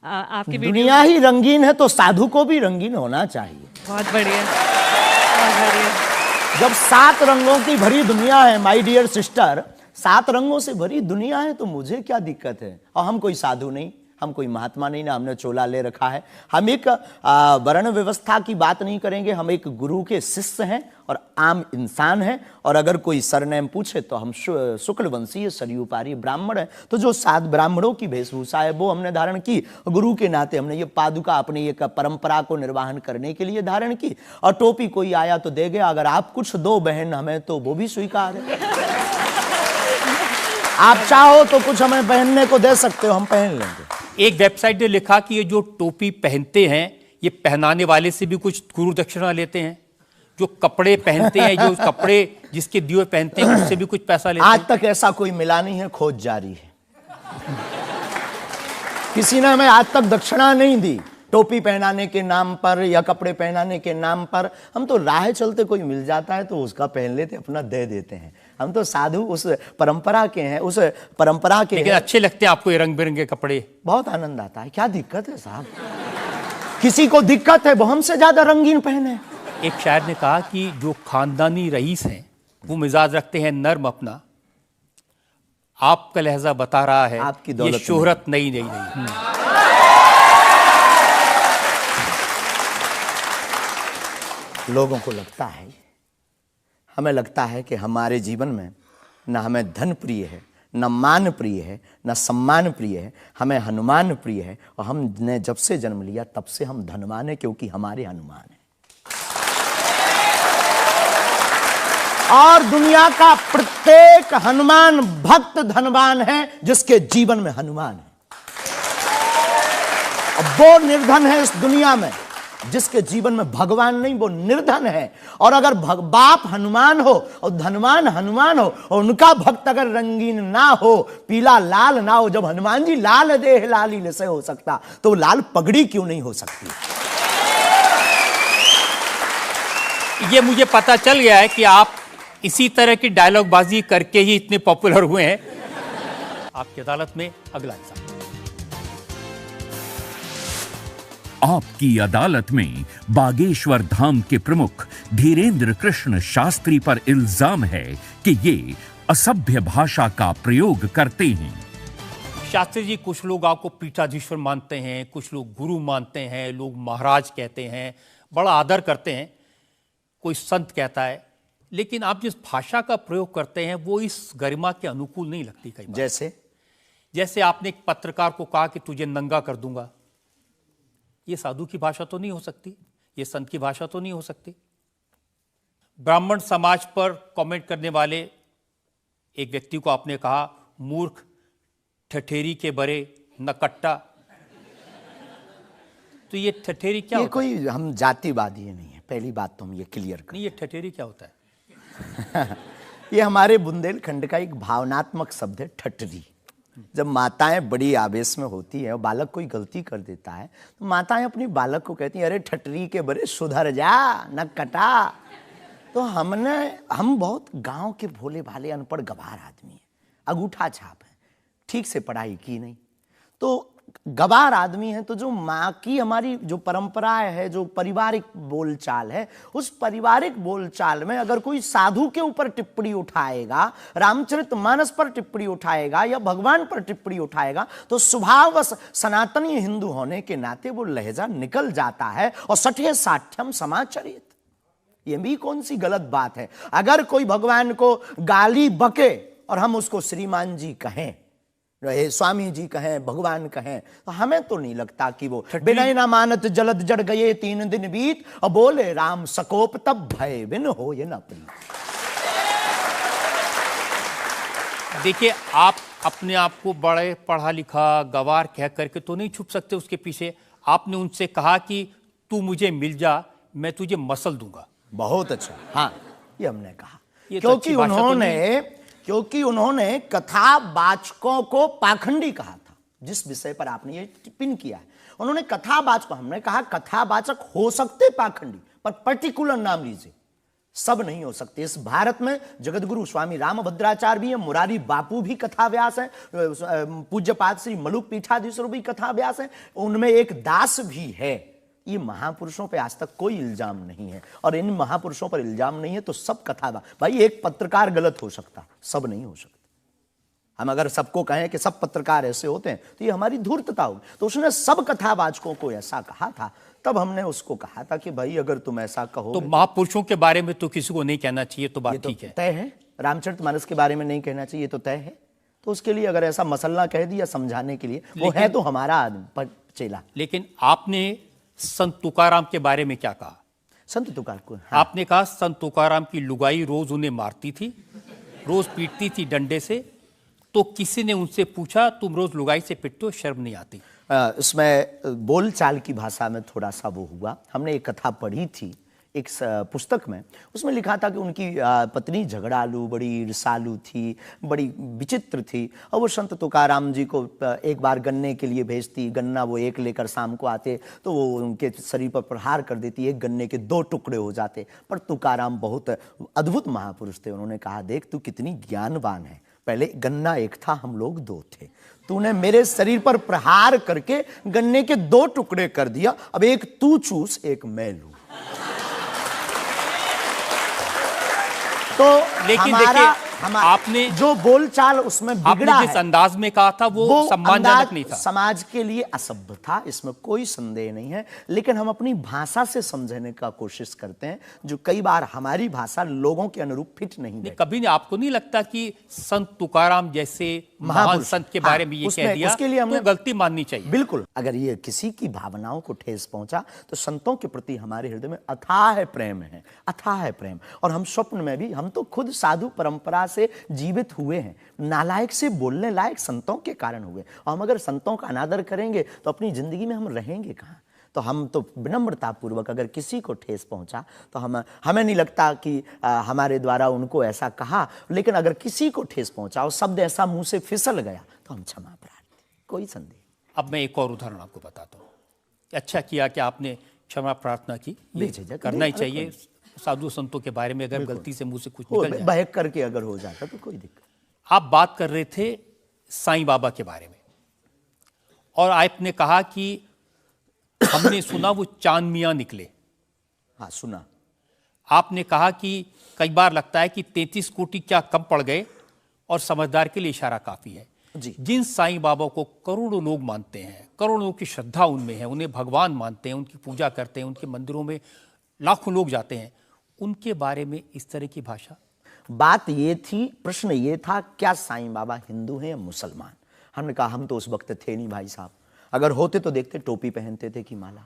आपकी दुनिया ही रंगीन है तो साधु को भी रंगीन होना चाहिए। बहुत बढ़िया, बहुत बढ़िया। जब 7 रंगों की भरी दुनिया है माय डियर सिस्टर, 7 रंगों से भरी दुनिया है, तो मुझे क्या दिक्कत है। और हम कोई साधु नहीं, हम कोई महात्मा नहीं, ना हमने चोला ले रखा है। हम एक वर्ण व्यवस्था की बात नहीं करेंगे, हम एक गुरु के शिष्य हैं और आम इंसान हैं। और अगर कोई सरनेम पूछे तो हम शुक्ल वंशीय सरयूपारी ब्राह्मण है। तो जो 7 ब्राह्मणों की वेशभूषा है वो हमने धारण की, गुरु के नाते हमने ये पादुका अपनी एक परंपरा को निर्वाहन करने के लिए धारण की। और टोपी कोई आया तो दे गया, अगर आप कुछ दो बहन हमें तो वो भी स्वीकार है। आप चाहो तो कुछ हमें पहनने को दे सकते हो, हम पहन लेंगे। एक वेबसाइट ने लिखा कि ये जो टोपी पहनते हैं ये पहनाने वाले से भी कुछ गुरु दक्षिणा लेते हैं। जो कपड़े पहनते हैं, जो कपड़े जिसके दिए पहनते हैं, उससे भी कुछ पैसा लेते हैं। आज तक ऐसा कोई मिला नहीं है, खोज जारी है। किसी ने हमें आज तक दक्षिणा नहीं दी टोपी पहनाने के नाम पर या कपड़े पहनाने के नाम पर। हम तो राह चलते कोई मिल जाता है तो उसका पहन लेते, अपना दे देते हैं। हम तो साधु उस परंपरा के हैं, उस परंपरा के। लेकिन अच्छे लगते हैं आपको ये रंग बिरंगे कपड़े? बहुत आनंद आता है। क्या दिक्कत है साहब? किसी को दिक्कत है वो हमसे ज्यादा रंगीन पहने। एक शायर ने कहा कि जो खानदानी रईस हैं वो मिजाज रखते हैं नर्म अपना, आपका लहजा बता रहा है आपकी ये दौलत शोहरत नहीं। लोगों को लगता है, हमें लगता है कि हमारे जीवन में न हमें धन प्रिय है, न मान प्रिय है, न सम्मान प्रिय है, हमें हनुमान प्रिय है। और हमने जब से जन्म लिया तब से हम धनवान हैं, क्योंकि हमारे हनुमान हैं। और दुनिया का प्रत्येक हनुमान भक्त धनवान है जिसके जीवन में हनुमान है। और वो निर्धन है इस दुनिया में जिसके जीवन में भगवान नहीं, वो निर्धन है। और अगर बाप हनुमान हो और धनवान हनुमान हो और उनका भक्त अगर रंगीन ना हो, पीला लाल ना हो, जब हनुमान जी लाल देह लाली से हो सकता तो लाल पगड़ी क्यों नहीं हो सकती? ये मुझे पता चल गया है कि आप इसी तरह की डायलॉग बाजी करके ही इतने पॉपुलर हुए हैं। आपकी अदालत में अगला हिस्सा। आपकी अदालत में बागेश्वर धाम के प्रमुख धीरेन्द्र कृष्ण शास्त्री पर इल्जाम है कि ये असभ्य भाषा का प्रयोग करते हैं। शास्त्री जी, कुछ लोग आपको पीठाधीश्वर मानते हैं, कुछ लोग गुरु मानते हैं, लोग महाराज कहते हैं, बड़ा आदर करते हैं। कोई संत कहता है लेकिन आप जिस भाषा का प्रयोग करते हैं वो इस गरिमा के अनुकूल नहीं लगती कई बार। जैसे आपने एक पत्रकार को कहा कि तुझे नंगा कर दूंगा, ये साधु की भाषा तो नहीं हो सकती, ये संत की भाषा तो नहीं हो सकती। ब्राह्मण समाज पर कमेंट करने वाले एक व्यक्ति को आपने कहा मूर्ख, ठठेरी के बरे, नकट्टा। तो ये ठठेरी क्या ये होता कोई हम जातिवादी नहीं है, पहली बात तो हम ये क्लियर नहीं, ये ठठेरी क्या होता है? ये हमारे बुंदेलखंड का एक भावनात्मक शब्द है, ठठरी। जब माताएं बड़ी आवेश में होती है और बालक कोई गलती कर देता है तो माताएं अपनी बालक को कहती हैं, अरे ठठरी के बरे सुधर जा, न कटा। तो हम बहुत गांव के भोले भाले अनपढ़ गवार आदमी हैं, अंगूठा छाप है, ठीक से पढ़ाई की नहीं, तो गवार आदमी है। तो जो माँ की हमारी जो परंपरा है, जो पारिवारिक बोलचाल है, उस पारिवारिक बोलचाल में अगर कोई साधु के ऊपर टिप्पणी उठाएगा, रामचरितमानस पर टिप्पणी उठाएगा या भगवान पर टिप्पणी उठाएगा, तो स्वभावश सनातनी हिंदू होने के नाते वो लहजा निकल जाता है और सठे साठ्यम समाचरित। ये भी कौन सी गलत बात है? अगर कोई भगवान को गाली बके और हम उसको श्रीमान जी कहें, स्वामी जी कहें, भगवान कहें, तो हमें तो नहीं लगता कि वो बिना ना मानत जलद जड़ गए 3 दिन बीत और बोले राम सकोप तब भय बिन हो ये न प्रीत। देखिए, आप अपने आप को बड़े पढ़ा लिखा गवार कह करके तो नहीं छुप सकते उसके पीछे। आपने उनसे कहा कि तू मुझे मिल जा, मैं तुझे मसल दूंगा। बहुत अच्छा, हाँ, ये हमने कहा क्योंकि उन्होंने कथावाचकों को पाखंडी कहा था, जिस विषय पर आपने ये टिप्पणी किया है। उन्होंने कथावाचक, हमने कहा कथावाचक हो सकते पाखंडी, पर पर्टिकुलर नाम लीजिए, सब नहीं हो सकते। इस भारत में जगतगुरु स्वामी रामभद्राचार्य भी है, मुरारी बापू भी कथाव्यास है, पूज्यपाद श्री मलुक पीठाधीश्वर भी कथाव्यास है, उनमें एक दास भी है। ये महापुरुषों पे आज तक कोई इल्जाम नहीं है, और इन महापुरुषों पर इल्जाम नहीं है तो सब कथा। भाई, एक पत्रकार गलत हो सकता, सब नहीं हो सकता। हम अगर सबको कहें कि सब पत्रकार ऐसे होते हैं तो ये हमारी धूर्तता होगी। तो उसने सब कथावाचकों को ऐसा कहा था, तब हमने उसको कहा था कि भाई अगर तुम ऐसा कहो तो महापुरुषों के बारे में तो किसी को नहीं कहना चाहिए, तो बात ठीक है, तय है। रामचरितमानस के बारे में नहीं कहना चाहिए तो तय है। तो उसके लिए अगर ऐसा मसला कह दिया समझाने के लिए, वो है तो हमारा आदमी चेला। लेकिन आपने संत तुकाराम के बारे में क्या कहा? संत तुकार को हाँ। आपने कहा संत तुकाराम की लुगाई रोज उन्हें मारती थी, रोज पीटती थी डंडे से। तो किसी ने उनसे पूछा, तुम रोज लुगाई से पिटते हो, शर्म नहीं आती? इसमें बोलचाल की भाषा में थोड़ा सा वो हुआ। हमने एक कथा पढ़ी थी एक पुस्तक में, उसमें लिखा था कि उनकी पत्नी झगड़ालू, बड़ी ईर्षालु थी, बड़ी विचित्र थी, और वो संत तुकाराम जी को एक बार गन्ने के लिए भेजती, गन्ना वो एक लेकर शाम को आते तो वो उनके शरीर पर प्रहार कर देती, एक गन्ने के 2 टुकड़े हो जाते। पर तुकाराम बहुत अद्भुत महापुरुष थे, उन्होंने कहा, देख तू कितनी ज्ञानवान है, पहले गन्ना एक था, हम लोग 2 थे, तूने मेरे शरीर पर प्रहार करके गन्ने के 2 टुकड़े कर दिया, अब एक तू चूस एक मैं लूं। तो लेकिन देखिए, आपने जो बोलचाल उसमें बिगड़ा है, जिस अंदाज में कहा था वो सम्मानजनक नहीं था, समाज के लिए असभ्य था, इसमें कोई संदेह नहीं है। लेकिन हम अपनी भाषा से समझने का कोशिश करते हैं, जो कई बार हमारी भाषा लोगों के अनुरूप फिट नहीं है। कभी नहीं, आपको नहीं लगता कि संत तुकाराम जैसे महान संत के बारे में ये कह दिया, उसके लिए हमें गलती माननी चाहिए? बिल्कुल, अगर ये किसी की भावनाओं को ठेस पहुंचा तो संतों के प्रति हमारे हृदय में अथाह प्रेम है, अथाह प्रेम। और हम स्वप्न में भी, हम तो खुद साधु परंपरा से जीवित हुए हैं, नालायक से बोलने लायक संतों के कारण हुए, और हम अगर संतों का अनादर करेंगे तो अपनी जिंदगी में हम रहेंगे कहाँ? तो हम तो विनम्रता पूर्वक अगर किसी को ठेस पहुंचा तो हमें नहीं लगता कि हमारे द्वारा उनको ऐसा कहा, लेकिन अगर किसी को ठेस पहुंचा और शब्द ऐसा मुंह से फिसल गया तो हम क्षमा प्रार्थी, कोई संदेह। अब मैं एक और उदाहरण आपको बताता हूँ। अच्छा किया कि आपने क्षमा प्रार्थना की, करना ही चाहिए साधु संतों के बारे में, अगर गलती से मुंह से कुछ निकल जाए, बहक करके अगर हो जाता तो कोई दिक्कत। आप बात कर रहे थे साईं बाबा के बारे में, और आपने कहा कि हमने सुना वो चांद मियां निकले। हाँ, सुना। आपने कहा कि कई बार लगता है कि 33 कोटि क्या कम पड़ गए, और समझदार के लिए इशारा काफी है जी। जिन साईं बाबा को करोड़ों लोग मानते हैं, करोड़ों लोग की श्रद्धा उनमें है, उन्हें भगवान मानते हैं, उनकी पूजा करते हैं, उनके मंदिरों में लाखों लोग जाते हैं, उनके बारे में इस तरह की भाषा? बात ये थी, प्रश्न ये था, क्या साईं बाबा हिंदू हैं या मुसलमान? हमने कहा हम तो उस वक्त थे नहीं भाई साहब, अगर होते तो देखते टोपी पहनते थे कि माला।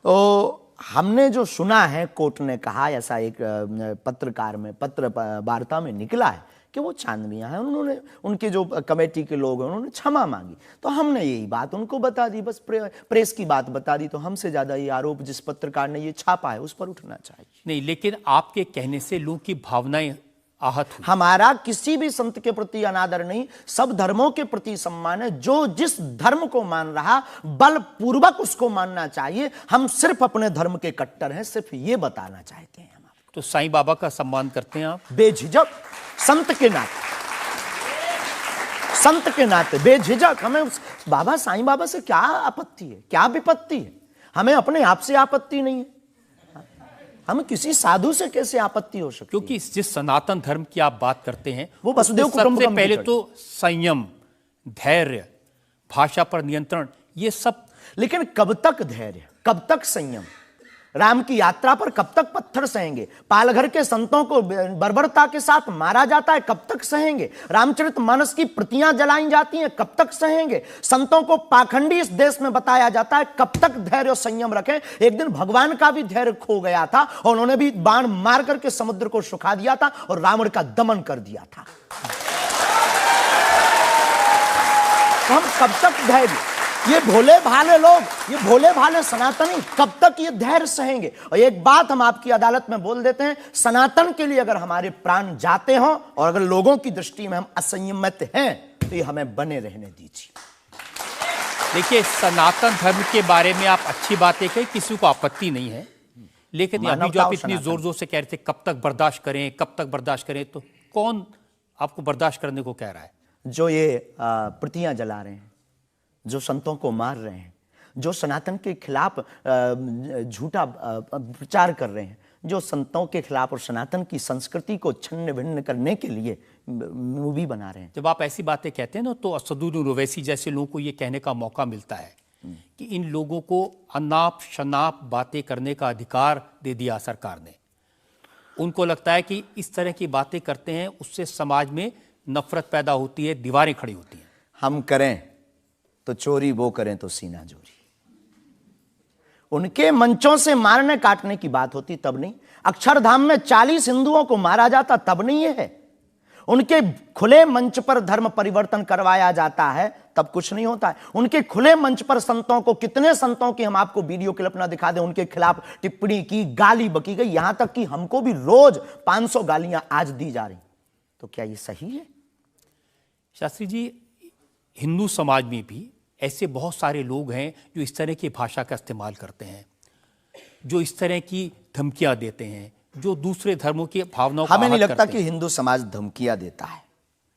तो हमने जो सुना है, कोर्ट ने कहा, ऐसा एक पत्रकार में पत्र वार्ता में निकला है कि वो चांदनियां हैं। उन्होंने, उनके जो कमेटी के लोग हैं, उन्होंने क्षमा मांगी। तो हमने यही बात उनको बता दी, बस प्रेस की बात बता दी। तो हमसे ज्यादा ये आरोप जिस पत्रकार ने ये छापा है उस पर उठना चाहिए। नहीं, लेकिन आपके कहने से लोगों की भावनाएं आहत हुई। हमारा किसी भी संत के प्रति अनादर नहीं, सब धर्मों के प्रति सम्मान है। जो जिस धर्म को मान रहा, बलपूर्वक उसको मानना चाहिए। हम सिर्फ अपने धर्म के कट्टर हैं, सिर्फ ये बताना चाहते हैं हम आपको। तो साईं बाबा का सम्मान करते हैं आप? बेझिझक, संत के नाते, संत के नाते बेझिझक। हमें बाबा साईं बाबा से क्या आपत्ति है, क्या विपत्ति है? हमें अपने आप से आपत्ति नहीं है, हमें किसी साधु से कैसे आपत्ति हो सकती? क्योंकि जिस सनातन धर्म की आप बात करते हैं, वो वसुदेव कुटुंबकम सबसे पहले की तो संयम, धैर्य, भाषा पर नियंत्रण, ये सब। लेकिन कब तक धैर्य, कब तक संयम? राम की यात्रा पर कब तक पत्थर सहेंगे? पालघर के संतों को बर्बरता के साथ मारा जाता है, कब तक सहेंगे? रामचरितमानस की प्रतियां जलाई जाती हैं, कब तक सहेंगे? संतों को पाखंडी इस देश में बताया जाता है, कब तक धैर्य और संयम रखें? एक दिन भगवान का भी धैर्य खो गया था और उन्होंने भी बाण मार करके समुद्र को सुखा दिया था और रावण का दमन कर दिया था। तो हम कब तक धैर्य, ये भोले भाले लोग, ये भोले भाले सनातनी कब तक ये धैर्य सहेंगे? और एक बात हम आपकी अदालत में बोल देते हैं, सनातन के लिए अगर हमारे प्राण जाते हों और अगर लोगों की दृष्टि में हम असंयमित हैं, तो ये हमें बने रहने दीजिए। देखिए, सनातन धर्म के बारे में आप अच्छी बातें कही, किसी को आपत्ति नहीं है, लेकिन अभी जो आप इतनी जोर जोर से कह रहे थे कब तक बर्दाश्त करें, कब तक बर्दाश्त करें, तो कौन आपको बर्दाश्त करने को कह रहा है? जो ये प्रतियां जला रहे हैं, जो संतों को मार रहे हैं, जो सनातन के खिलाफ झूठा प्रचार कर रहे हैं, जो संतों के खिलाफ और सनातन की संस्कृति को छिन्न भिन्न करने के लिए मूवी बना रहे हैं। जब आप ऐसी बातें कहते हैं ना, तो असदुद्दीन ओवैसी जैसे लोगों को ये कहने का मौका मिलता है कि इन लोगों को अनाप शनाप बातें करने का अधिकार दे दिया सरकार ने। उनको लगता है कि इस तरह की बातें करते हैं उससे समाज में नफरत पैदा होती है, दीवारें खड़ी होती हैं। हम करें तो चोरी, वो करें तो सीना जोरी। उनके मंचों से मारने काटने की बात होती तब नहीं, अक्षरधाम में 40 हिंदुओं को मारा जाता तब नहीं है, उनके खुले मंच पर धर्म परिवर्तन करवाया जाता है तब कुछ नहीं होता है। उनके खुले मंच पर संतों को, कितने संतों की हम आपको वीडियो क्लिप ना दिखा दें, उनके खिलाफ टिप्पणी की, गाली बकी गई, यहां तक कि हमको भी रोज 500 गालियां आज दी जा रही। तो क्या ये सही है? शास्त्री जी, हिंदू समाज में भी ऐसे बहुत सारे लोग हैं जो इस तरह की भाषा का इस्तेमाल करते हैं, जो इस तरह की धमकियां देते हैं, जो दूसरे धर्मों की भावनाओं को हमें नहीं आहत लगता करते कि हैं। हिंदू समाज धमकियां देता है,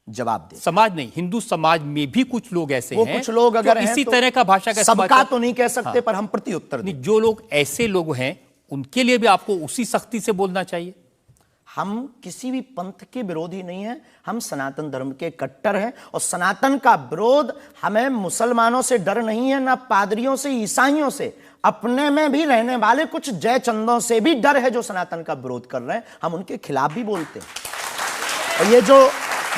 जवाब दे। समाज नहीं, हिंदू समाज में भी कुछ लोग ऐसे वो हैं, कुछ लोग अगर जो हैं इसी तो तरह का भाषा का इस्तेमाल सबका कर- तो नहीं कह सकते, पर हम प्रति उत्तर दें। नहीं, जो लोग ऐसे लोग हैं उनके लिए भी आपको उसी सख्ती से बोलना चाहिए। हम किसी भी पंथ के विरोधी नहीं हैं, हम सनातन धर्म के कट्टर हैं और सनातन का विरोध, हमें मुसलमानों से डर नहीं है, ना पादरियों से, ईसाइयों से, अपने में भी रहने वाले कुछ जयचंदों से भी डर है जो सनातन का विरोध कर रहे हैं। हम उनके खिलाफ भी बोलते हैं। और ये जो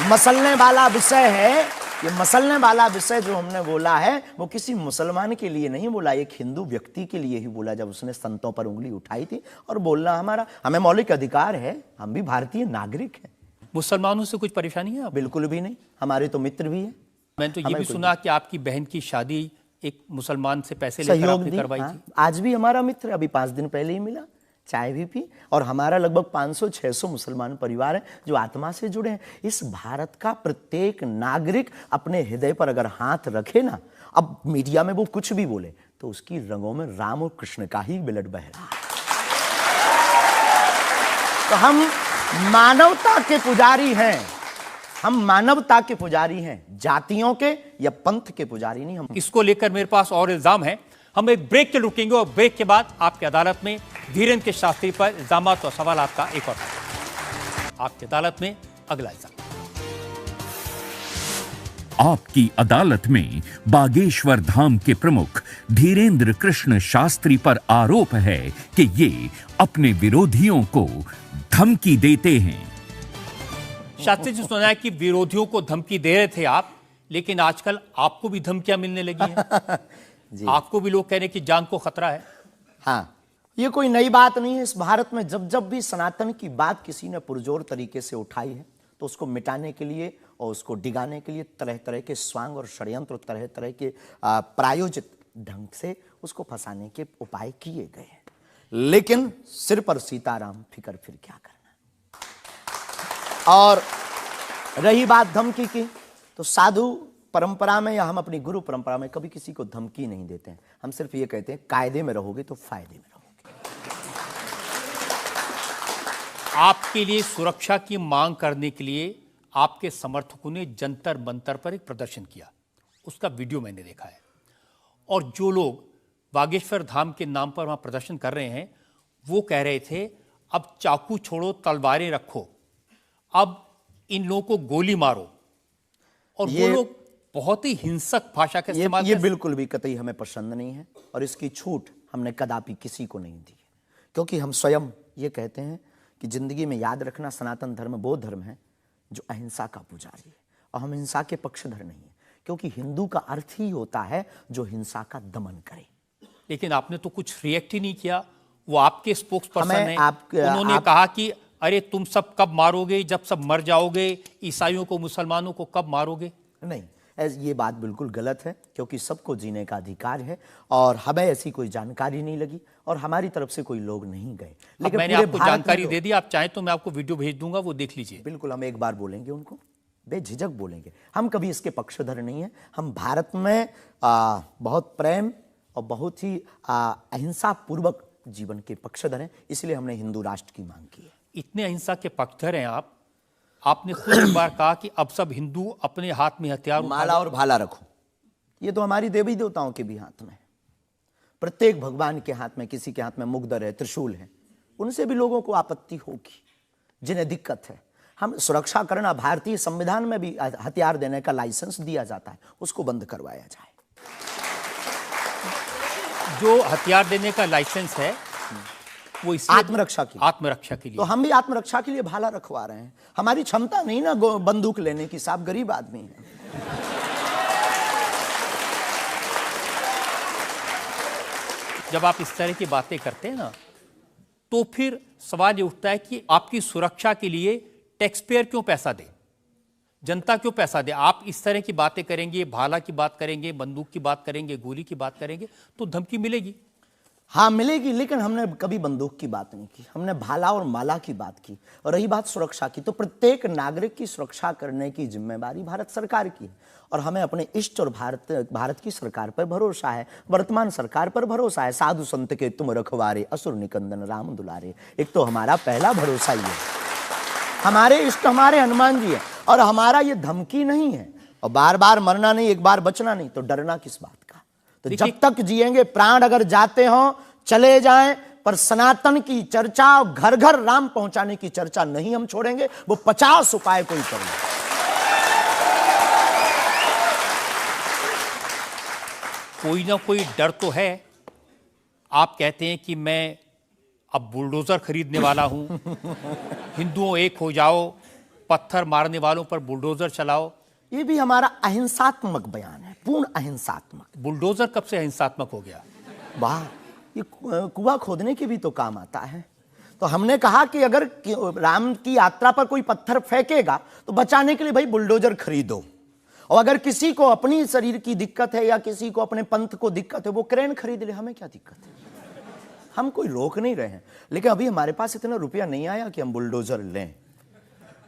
मसलने वाला विषय है, ये मसलने वाला विषय जो हमने बोला है, वो किसी मुसलमान के लिए नहीं बोला, एक हिंदू व्यक्ति के लिए ही बोला, जब उसने संतों पर उंगली उठाई थी। और बोलना हमारा, हमें मौलिक अधिकार है, हम भी भारतीय नागरिक हैं। मुसलमानों से कुछ परेशानी है आपको? बिल्कुल भी नहीं, हमारे तो मित्र भी हैं। मैंने तो ये हमें भी कोई सुना कि आपकी बहन की शादी एक मुसलमान से पैसे लेकर सहयोग आपने दी, करवाई हाँ। थी। आज भी हमारा मित्र, अभी 5 दिन पहले ही मिला, चाय भी पी। और हमारा लगभग 500-600 मुसलमान परिवार हैं जो आत्मा से जुड़े हैं। इस भारत का प्रत्येक नागरिक अपने हृदय पर अगर हाथ रखे ना, अब मीडिया में वो कुछ भी बोले, तो उसकी रंगों में राम और कृष्ण का ही ब्लड बह रहा है। तो हम मानवता के पुजारी हैं, हम मानवता के पुजारी हैं, जातियों के या पंथ के पुजारी नहीं। हम इसको लेकर मेरे पास और इल्जाम है। हम एक ब्रेक के रुकेंगे और ब्रेक के बाद आपकी अदालत में धीरेन्द्र के शास्त्री पर इल्जामात और सवालात का एक और आपकी अदालत में अगला इल्जाम। आपकी अदालत में बागेश्वर धाम के प्रमुख धीरेन्द्र कृष्ण शास्त्री पर आरोप है कि ये अपने विरोधियों को धमकी देते हैं। शास्त्री जी, सुना है कि विरोधियों को धमकी दे रहे थे आप, लेकिन आजकल आपको भी धमकियां मिलने लगी हैं। आपको भी लोग कह रहे हैं कि जान को खतरा है। हाँ, ये कोई नई बात नहीं है। इस भारत में जब जब भी सनातन की बात किसी ने पुरजोर तरीके से उठाई है तो उसको मिटाने के लिए और उसको डिगाने के लिए तरह तरह के स्वांग और षड्यंत्र, तरह तरह के प्रायोजित ढंग से उसको फंसाने के उपाय किए गए हैं। लेकिन सिर पर सीताराम, फिकर फिर क्या करना। और रही बात धमकी की, तो साधु परंपरा में या हम अपनी गुरु परंपरा में कभी किसी को धमकी नहीं देते हैं। हम सिर्फ ये कहते हैं कायदे में रहोगे तो फायदे में रहोगे। आपके लिए सुरक्षा की मांग करने के लिए आपके समर्थकों ने जंतर मंतर पर एक प्रदर्शन किया, उसका वीडियो मैंने देखा है। और जो लोग बागेश्वर धाम के नाम पर वहां प्रदर्शन कर रहे हैं, वो कह रहे थे अब चाकू छोड़ो, तलवारें रखो, अब इन लोगों को गोली मारो। और वो लोग बहुत ही हिंसक भाषा का इस्तेमाल ये बिल्कुल भी कतई हमें पसंद नहीं है और इसकी छूट हमने कदापि किसी को नहीं दी है। क्योंकि हम स्वयं ये कहते हैं कि जिंदगी में याद रखना, सनातन धर्म वो धर्म है जो अहिंसा का पुजारी है और हम हिंसा के पक्षधर नहीं है। क्योंकि हिंदू का अर्थ ही होता है जो हिंसा का दमन करे। लेकिन आपने तो कुछ रिएक्ट ही नहीं किया। वो आपके स्पोक्स पर्सन हैं, उन्होंने कहा कि अरे तुम सब कब मारोगे, जब सब मर जाओगे, ईसाइयों को मुसलमानों को कब मारोगे। नहीं, ये बात बिल्कुल गलत है, क्योंकि सबको जीने का अधिकार है और हमें ऐसी कोई जानकारी नहीं लगी और हमारी तरफ से कोई लोग नहीं गए। लेकिन मैंने आपको जानकारी दे दी, आप चाहें तो मैं आपको वीडियो भेज दूंगा, वो देख लीजिए। बिल्कुल, हम एक बार बोलेंगे उनको, बेझिझक बोलेंगे। हम कभी इसके पक्षधर नहीं है। हम भारत में बहुत प्रेम और बहुत ही अहिंसा पूर्वक जीवन के पक्षधर हैं, इसलिए हमने हिंदू राष्ट्र की मांग की है। इतने अहिंसा के पक्षधर हैं आप, आपने खुद एक बार कहा कि अब सब हिंदू अपने हाथ में हथियार, माला और भाला रखो। ये तो हमारी देवी देवताओं के भी हाथ में है। प्रत्येक भगवान के हाथ में, किसी के हाथ में मुगदर है, त्रिशूल है, उनसे भी लोगों को आपत्ति होगी जिन्हें दिक्कत है। हम सुरक्षा करना, भारतीय संविधान में भी हथियार देने का लाइसेंस दिया जाता है, उसको बंद करवाया जाए। जो हथियार देने का लाइसेंस है वो आत्मरक्षा के लिए। तो हम भी आत्मरक्षा के लिए भाला रखवा रहे हैं। हमारी क्षमता नहीं ना बंदूक लेने की, साहब गरीब आदमी है। जब आप इस तरह की बातें करते हैं ना, तो फिर सवाल ये उठता है कि आपकी सुरक्षा के लिए टैक्स पेयर क्यों पैसा दे, जनता क्यों पैसा दे। आप इस तरह की बातें करेंगे, भाला की बात करेंगे, बंदूक की बात करेंगे, गोली की बात करेंगे, तो धमकी मिलेगी। हाँ मिलेगी, लेकिन हमने कभी बंदूक की बात नहीं की, हमने भाला और माला की बात की। और रही बात सुरक्षा की, तो प्रत्येक नागरिक की सुरक्षा करने की जिम्मेदारी भारत सरकार की है और हमें अपने इष्ट और भारत की सरकार पर भरोसा है, वर्तमान सरकार पर भरोसा है। साधु संत के तुम रखवारे, असुर निकंदन राम दुलारे, एक तो हमारा पहला भरोसा ही है। हमारे इष्ट हमारे हनुमान जी है और हमारा ये धमकी नहीं है। और बार बार मरना नहीं, एक बार बचना नहीं, तो डरना किस बात का। तो जब तक जिएंगे, प्राण अगर जाते हो चले जाएं, पर सनातन की चर्चा, घर घर राम पहुंचाने की चर्चा नहीं हम छोड़ेंगे। वो 50 उपाय कोई करें। कोई ना कोई डर तो है। आप कहते हैं कि मैं अब बुलडोजर खरीदने वाला हूं, हिंदुओं एक हो जाओ, पत्थर मारने वालों पर बुलडोजर चलाओ। ये भी हमारा अहिंसात्मक बयान है, पूर्ण अहिंसात्मक। बुलडोजर कब से अहिंसात्मक हो गया? वाह, ये कुआं खोदने के भी तो काम आता है। तो हमने कहा कि अगर राम की यात्रा पर कोई पत्थर फेंकेगा तो बचाने के लिए भाई बुलडोजर खरीदो। और अगर किसी को अपनी शरीर की दिक्कत है या किसी को अपने पंथ को दिक्कत है, वो क्रेन खरीद ले, हमें क्या दिक्कत है। हम कोई रोक नहीं रहे हैं, लेकिन अभी हमारे पास इतना रुपया नहीं आया कि हम बुलडोजर लें।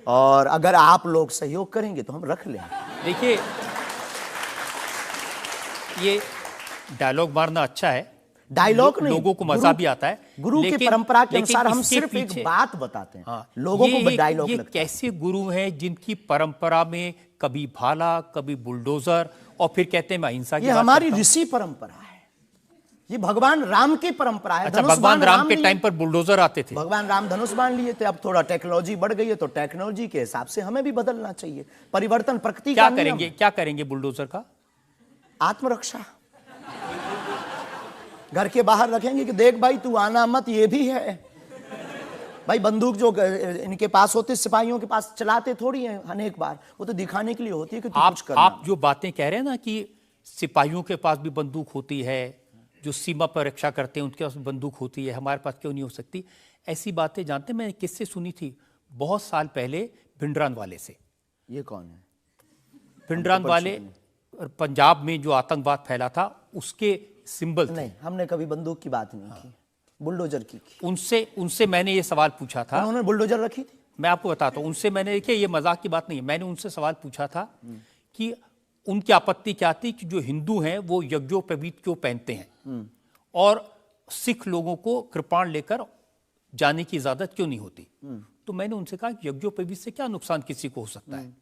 और अगर आप लोग सहयोग करेंगे तो हम रख लें। देखिए, ये डायलॉग मारना अच्छा है, डायलॉग नहीं, लोगों को मजा भी आता है। गुरु की परंपरा के अनुसार हम सिर्फ एक बात बताते हैं। हाँ, लोगों को डायलॉग लगता है। कैसे गुरु हैं जिनकी परंपरा में कभी भाला, कभी बुलडोजर, और फिर कहते हैं मैं अहिंसा की बात करता हूं। हमारी ऋषि परंपरा है, ये भगवान राम की परंपरा है। अच्छा, धनुष भगवान बाण राम के लिए। टाइम पर बुलडोजर आते थे। भगवान राम धनुष बाण लिए थे। अब थोड़ा टेक्नोलॉजी बढ़ गई है तो टेक्नोलॉजी के हिसाब से हमें भी बदलना चाहिए। परिवर्तन प्रकृति का नियम है। क्या करेंगे बुलडोजर का? आत्मरक्षा। घर के बाहर रखेंगे कि देख भाई तू आना मत, ये भी है भाई। बंदूक जो इनके पास होती, सिपाहियों के पास चलाते थोड़ी हैं अनेक बार, वो तो दिखाने के लिए होती है कि तू कुछ करना। आप जो बातें कह रहे हैं ना कि सिपाहियों के पास भी बंदूक होती है, जो सीमा पर रक्षा करते हैं उनके पास बंदूक होती है, हमारे पास क्यों नहीं हो सकती? ऐसी बातें जानते हैं, मैंने किससे सुनी थी बहुत साल पहले, भिंडरान वाले से। ये कौन है? भिंडरान वाले पंजाब में जो आतंकवाद फैला था उसके सिंबल थे। नहीं, हमने कभी बंदूक की बात नहीं की, बुलडोजर की। उनसे मैंने ये सवाल पूछा था। उन्होंने बुलडोजर रखी थी। मैं आपको बताता हूँ, उनसे मैंने, देखिए ये मजाक की बात नहीं है, मैंने उनसे सवाल पूछा था कि उनकी आपत्ति क्या थी कि जो हिंदू हैं वो यज्ञोपवीत क्यों पहनते हैं और सिख लोगों को कृपाण लेकर जाने की इजाजत क्यों नहीं होती। तो मैंने उनसे कहा कि यज्ञोपवीत से क्या नुकसान किसी को हो सकता है?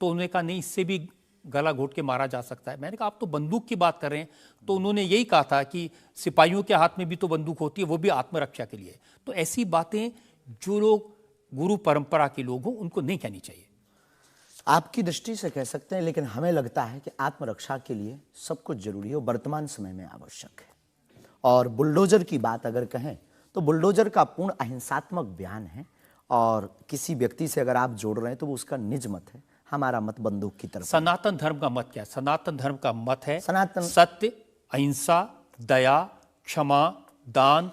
तो उन्होंने कहा नहीं, इससे भी गला घोट के मारा जा सकता है। मैंने कहा आप तो बंदूक की बात कर रहे हैं। तो उन्होंने यही कहा था कि सिपाहियों के हाथ में भी तो बंदूक होती है, वो भी आत्मरक्षा के लिए। तो ऐसी बातें जो लोग गुरु परंपरा के लोग हों उनको नहीं कहनी चाहिए। आपकी दृष्टि से कह सकते हैं, लेकिन हमें लगता है कि आत्मरक्षा के लिए सब कुछ जरूरी है, वो वर्तमान समय में आवश्यक है। और बुलडोजर की बात अगर कहें तो बुलडोजर का पूर्ण अहिंसात्मक बयान है, और किसी व्यक्ति से अगर आप जोड़ रहे हैं तो वो उसका निज मत है। हमारा मत बंदूक की तरफ। सनातन धर्म का मत क्या है? सनातन धर्म का मत है सनातन सत्य, अहिंसा, दया, क्षमा, दान,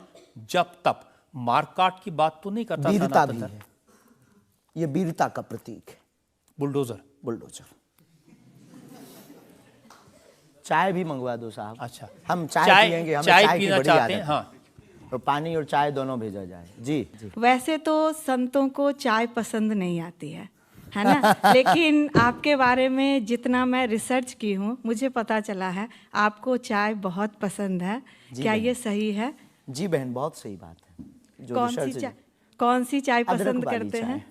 जप, तप। मारकाट की बात तो नहीं करता। वीरता भी है, ये वीरता का प्रतीक है बुलडोजर। चाय भी मंगवा दो साहब। अच्छा, हम चाय पियेंगे, हमें चाय पीना की चाहते हैं। हाँ, तो पानी और चाय दोनों भेजा जाए। जी। वैसे तो संतों को चाय पसंद नहीं आती है ना? लेकिन आपके बारे में जितना मैं रिसर्च की हूँ मुझे पता चला है आपको चाय बहुत पसंद है। क्या ये सही है? जी बहन, बहुत सही बात है। जो कौन सी चाय पसंद करते हैं?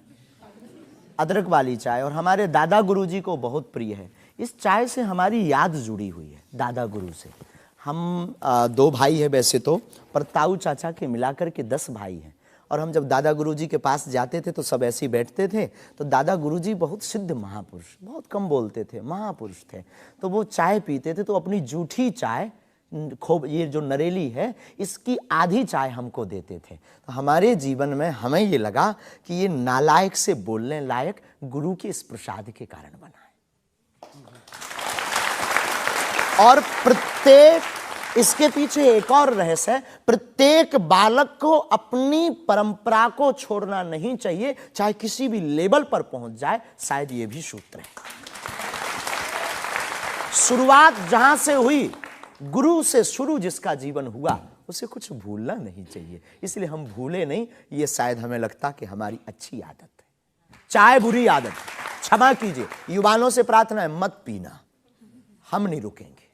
अदरक वाली चाय, और हमारे दादा गुरुजी को बहुत प्रिय है। इस चाय से हमारी याद जुड़ी हुई है दादा गुरु से। हम 2 भाई है वैसे तो, पर ताऊ चाचा के मिलाकर के 10 भाई हैं। और हम जब दादा गुरुजी के पास जाते थे तो सब ऐसे ही बैठते थे। तो दादा गुरुजी बहुत सिद्ध महापुरुष, बहुत कम बोलते थे, महापुरुष थे। तो वो चाय पीते थे तो अपनी जूठी चाय, खूब ये जो नरेली है, इसकी आधी चाय हमको देते थे। तो हमारे जीवन में हमें ये लगा कि ये नालायक से बोलने लायक गुरु के इस प्रसाद के कारण बना है। और प्रत्येक, इसके पीछे एक और रहस्य है, प्रत्येक बालक को अपनी परंपरा को छोड़ना नहीं चाहिए, चाहे किसी भी लेवल पर पहुंच जाए। शायद ये भी सूत्र है। शुरुआत जहां से हुई, गुरु से शुरू जिसका जीवन हुआ, उसे कुछ भूलना नहीं चाहिए। इसलिए हम भूले नहीं, ये शायद हमें लगता कि हमारी अच्छी आदत है। चाय बुरी आदत, क्षमा कीजिए। युवानों से प्रार्थना है, मत पीना, हम नहीं रुकेंगे।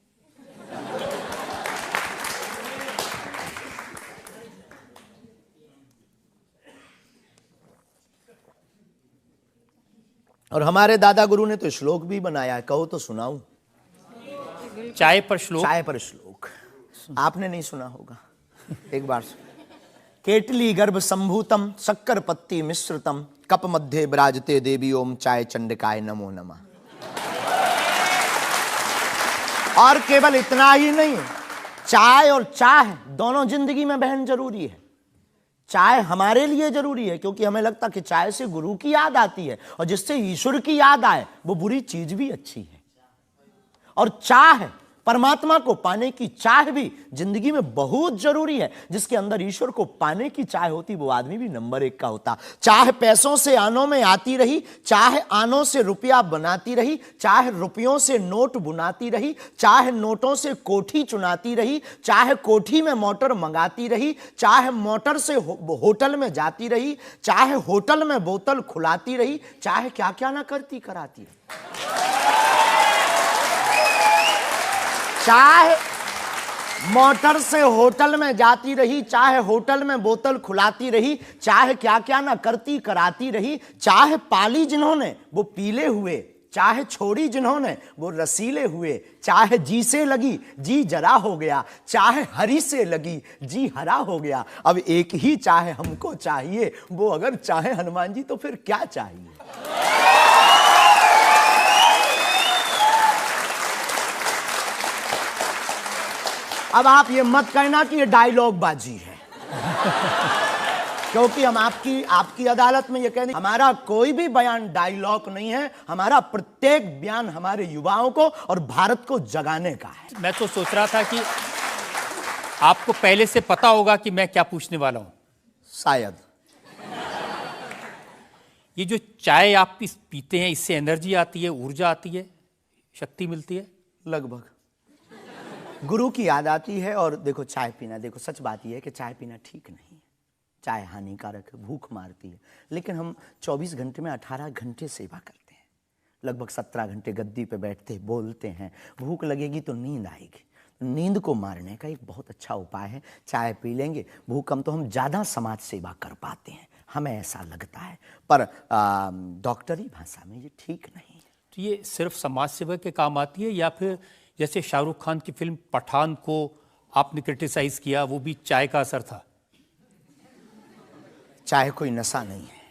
और हमारे दादा गुरु ने तो श्लोक भी बनाया है, कहो तो सुनाऊं? चाय पर श्लोक। चाय पर श्लोक आपने नहीं सुना होगा, एक बार सुन। केटली गर्भ संभूतम शक्कर पत्ती मिश्रितम कप मध्य विराजते देवी ओम चाय चंडिकाय नमो नमः। और केवल इतना ही नहीं, चाय और चाह दोनों जिंदगी में बहन जरूरी है। चाय हमारे लिए जरूरी है क्योंकि हमें लगता कि चाय से गुरु की याद आती है, और जिससे ईश्वर की याद आए वो बुरी चीज भी अच्छी है। और चाह, परमात्मा को पाने की चाह भी जिंदगी में बहुत जरूरी है। जिसके अंदर ईश्वर को पाने की चाह होती, वो आदमी भी नंबर 1 का होता। चाह पैसों से आनों में आती रही, चाह आनों से रुपया बनाती रही, चाह रुपयों से नोट बुनाती रही, चाह नोटों से कोठी चुनाती रही, चाह कोठी में मोटर मंगाती रही, चाह मोटर से होटल में जाती रही, चाह होटल में बोतल खुलाती रही, चाहे क्या क्या ना करती कराती रही। चाहे मोटर से होटल में जाती रही, चाहे होटल में बोतल खुलाती रही, चाहे क्या क्या ना करती कराती रही, चाहे पाली जिन्होंने वो पीले हुए चाहे छोड़ी जिन्होंने वो रसीले हुए, चाहे जी से लगी जी जरा हो गया, चाहे हरी से लगी जी हरा हो गया। अब एक ही चाहे हमको चाहिए, वो अगर चाहे हनुमान जी तो फिर क्या चाहिए। अब आप ये मत कहना कि ये डायलॉग बाजी है क्योंकि हम आपकी अदालत में ये कहते हैं हमारा कोई भी बयान डायलॉग नहीं है, हमारा प्रत्येक बयान हमारे युवाओं को और भारत को जगाने का है। मैं तो सोच रहा था कि आपको पहले से पता होगा कि मैं क्या पूछने वाला हूं। शायद ये जो चाय आप पीते हैं, इससे एनर्जी आती है, ऊर्जा आती है, शक्ति मिलती है? लगभग गुरु की याद आती है। और देखो चाय पीना, देखो सच बात यह है कि चाय पीना ठीक नहीं है, चाय हानिकारक है, भूख मारती है। लेकिन हम 24 घंटे में 18 घंटे सेवा करते हैं, लगभग 17 घंटे गद्दी पे बैठते बोलते हैं। भूख लगेगी तो नींद आएगी, नींद को मारने का एक बहुत अच्छा उपाय है चाय पी लेंगे। भूख कम तो हम ज़्यादा समाज सेवा कर पाते हैं, हमें ऐसा लगता है, पर डॉक्टरी भाषा में ये ठीक नहीं है। तो ये सिर्फ समाज सेवा के काम आती है, या फिर जैसे शाहरुख खान की फिल्म पठान को आपने क्रिटिसाइज किया, वो भी चाय का असर था? चाय कोई नशा नहीं है,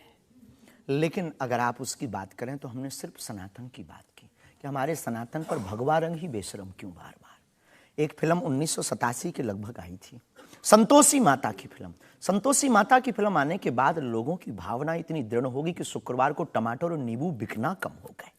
लेकिन अगर आप उसकी बात करें तो हमने सिर्फ सनातन की बात की कि हमारे सनातन पर भगवा रंग ही बेशरम क्यों बार बार। एक फिल्म 1987 के लगभग आई थी, संतोषी माता की फिल्म। संतोषी माता की फिल्म आने के बाद लोगों की भावना इतनी दृढ़ होगी कि शुक्रवार को टमाटर और नींबू बिकना कम हो गए।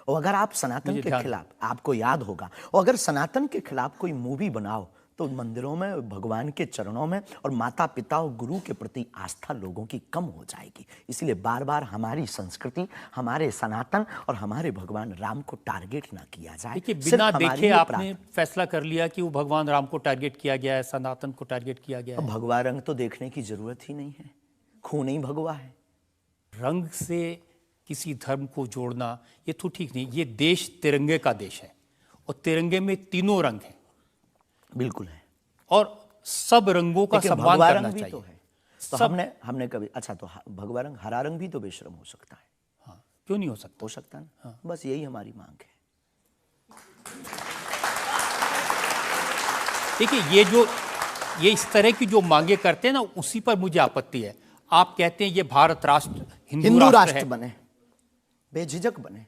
और अगर आप सनातन के खिलाफ, आपको याद होगा, और अगर सनातन के खिलाफ कोई मूवी बनाओ तो मंदिरों में, भगवान के चरणों में और माता पिता और गुरु के प्रति आस्था लोगों की कम हो जाएगी। इसलिए बार बार हमारी संस्कृति, हमारे सनातन और हमारे भगवान राम को टारगेट ना किया जाए। देखिए, बिना देखे आपने फैसला कर लिया कि वो भगवान राम को टारगेट किया गया है, सनातन को टारगेट किया गया है। भगवा रंग तो देखने की जरूरत ही नहीं है, खून ही भगवा है। रंग से किसी धर्म को जोड़ना ये तो ठीक नहीं। ये देश तिरंगे का देश है और तिरंगे में तीनों रंग हैं। बिल्कुल है, और सब रंगों का सम्मान करना चाहिए। तो है तो हमने कभी, अच्छा तो भगवा रंग, हरा रंग भी तो बेशरम हो सकता है। हाँ, क्यों नहीं हो सकता? हो सकता है ना। हाँ। बस यही हमारी मांग है। देखिए, ये इस तरह की जो मांगे करते हैं ना, उसी पर मुझे आपत्ति है। आप कहते हैं ये भारत राष्ट्र हिंदू राष्ट्र बने, बेझिझक बने,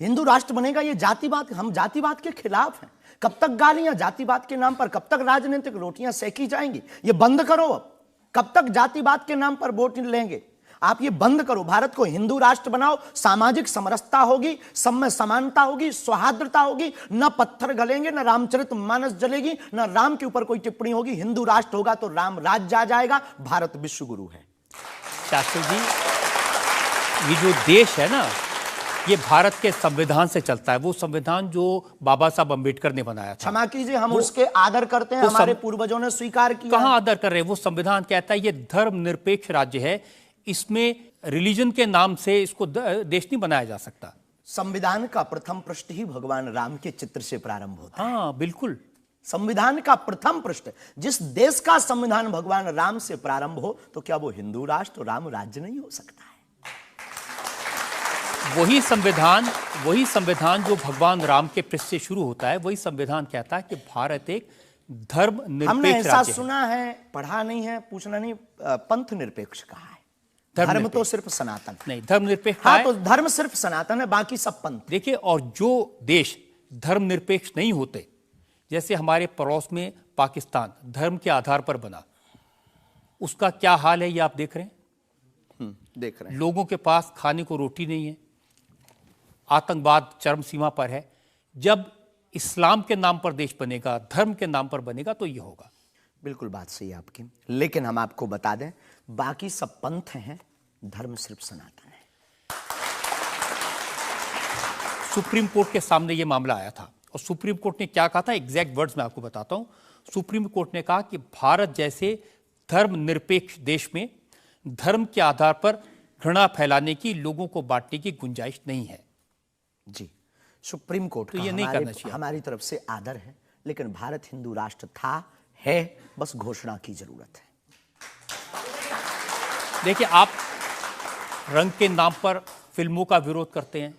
हिंदू राष्ट्र बनेगा। ये जातिवाद, हम जातिवाद के खिलाफ हैं। कब तक गालियां जातिवाद के नाम पर, कब तक राजनीतिक रोटियां सेकी जाएंगी? ये बंद करो। अब कब तक जातिवाद के नाम पर वोट लेंगे? आप ये बंद करो, भारत को हिंदू राष्ट्र बनाओ। सामाजिक समरसता होगी, सब में समानता होगी, सौहार्दता होगी, न पत्थर गलेंगे, न रामचरितमानस जलेगी, न राम के ऊपर कोई टिप्पणी होगी। हिंदू राष्ट्र होगा तो राम राज्य आ जाएगा। भारत विश्व गुरु है। शास्त्री जी, ये जो देश है ना, ये भारत के संविधान से चलता है। वो संविधान जो बाबा साहब अंबेडकर ने बनाया था। क्षमा कीजिए, हम उसके आदर करते हैं, हमारे पूर्वजों ने स्वीकार किया। कहां आदर कर रहे हैं? वो संविधान कहता है ये धर्मनिरपेक्ष राज्य है, इसमें रिलीजन के नाम से इसको देश नहीं बनाया जा सकता। संविधान का प्रथम पृष्ठ ही भगवान राम के चित्र से प्रारंभ होता है। हाँ, बिल्कुल। संविधान का प्रथम पृष्ठ, जिस देश का संविधान भगवान राम से प्रारंभ हो, तो क्या वो हिंदू राष्ट्र, राम राज्य नहीं हो सकता है? वही संविधान जो भगवान राम के पृष्ठ से शुरू होता है, वही संविधान कहता है कि भारत एक धर्म निरपेक्ष हमने ऐसा राज्य सुना है, पढ़ा नहीं है, पूछना नहीं, पंथ निरपेक्ष कहा है। धर्म तो सिर्फ सनातन नहीं, धर्म निरपेक्ष। हाँ, तो धर्म सिर्फ सनातन है, बाकी सब पंथ। देखिए, और जो देश धर्म निरपेक्ष नहीं होते, जैसे हमारे पड़ोस में पाकिस्तान धर्म के आधार पर बना, उसका क्या हाल है ये आप देख रहे हैं। देख रहे हैं। लोगों के पास खाने को रोटी नहीं है, आतंकवाद चरम सीमा पर है। जब इस्लाम के नाम पर देश बनेगा, धर्म के नाम पर बनेगा, तो ये होगा। बिल्कुल बात सही है आपकी, लेकिन हम आपको बता दें, बाकी सब पंथ हैं, धर्म सिर्फ सनातन है। सुप्रीम कोर्ट के सामने ये मामला आया था और सुप्रीम कोर्ट ने क्या कहा था, एग्जैक्ट वर्ड्स मैं आपको बताता हूं। सुप्रीम कोर्ट ने कहा कि भारत जैसे धर्मनिरपेक्ष देश में धर्म के आधार पर घृणा फैलाने की, लोगों को बांटने की गुंजाइश नहीं है। जी, सुप्रीम कोर्ट तो ये नहीं करना चाहिए। हमारी तरफ से आदर है, लेकिन भारत हिंदू राष्ट्र था, है, बस घोषणा की जरूरत है। देखिए, आप रंग के नाम पर फिल्मों का विरोध करते हैं,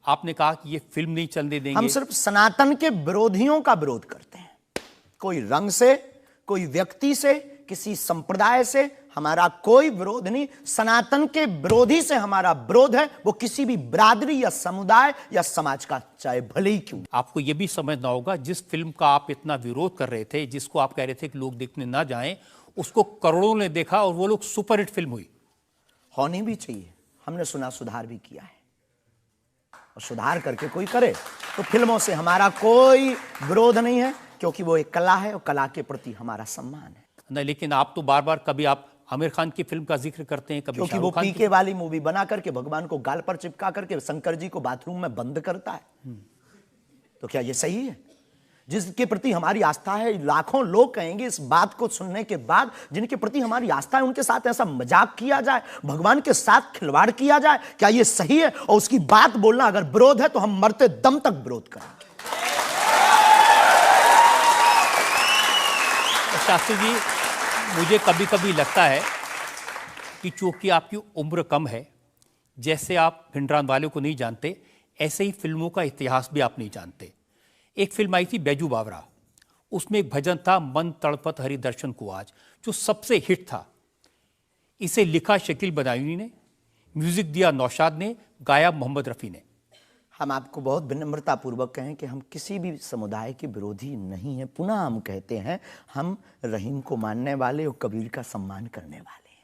आपने कहा कि ये फिल्म नहीं चलने देंगे। हम सिर्फ सनातन के विरोधियों का विरोध करते हैं, कोई रंग से, कोई व्यक्ति से, किसी संप्रदाय से हमारा कोई विरोध नहीं। सनातन के विरोधी से हमारा विरोध है, वो किसी भी बिरादरी या समुदाय या समाज का चाहे भले ही क्यों। आपको यह भी समझना होगा, जिस फिल्म का आप इतना विरोध कर रहे थे, जिसको आप कह रहे थे कि लोग देखने ना जाएं, उसको करोड़ों ने देखा और वो लोग सुपरहिट फिल्म हुई। होनी भी चाहिए, हमने सुना सुधार भी किया है, और सुधार करके कोई करे तो फिल्मों से हमारा कोई विरोध नहीं है, क्योंकि वो एक कला है और कला के प्रति हमारा सम्मान है। नहीं, लेकिन आप तो बार बार कभी आप आमिर खान की फिल्म का जिक्र करते हैं, कभी क्योंकि वो पीके वाली मूवी बना करके भगवान को गाल पर चिपका करके शंकर जी को बाथरूम में बंद करता है। तो क्या ये सही है? जिसके प्रति हमारी आस्था है, लाखों लोग कहेंगे इस बात को सुनने के बाद, जिनके प्रति हमारी आस्था है उनके साथ ऐसा मजाक किया जाए, भगवान के साथ खिलवाड़ किया जाए, क्या ये सही है? और उसकी बात बोलना अगर विरोध है तो हम मरते दम तक विरोध करेंगे। शास्त्री जी, मुझे कभी कभी लगता है कि चूंकि आपकी उम्र कम है, जैसे आप भिंडरान को नहीं जानते, ऐसे ही फिल्मों का इतिहास भी आप नहीं जानते। एक फिल्म आई थी बैजू बावरा, उसमें एक भजन था मन तड़पत हरि दर्शन को आज, जो सबसे हिट था। इसे लिखा शकील बदायूनी ने, म्यूजिक दिया नौशाद ने, गाया मोहम्मद रफ़ी ने। हम आपको बहुत विनम्रता पूर्वक कहें कि हम किसी भी समुदाय के विरोधी नहीं हैं। पुनः हम कहते हैं, हम रहीम को मानने वाले और कबीर का सम्मान करने वाले हैं।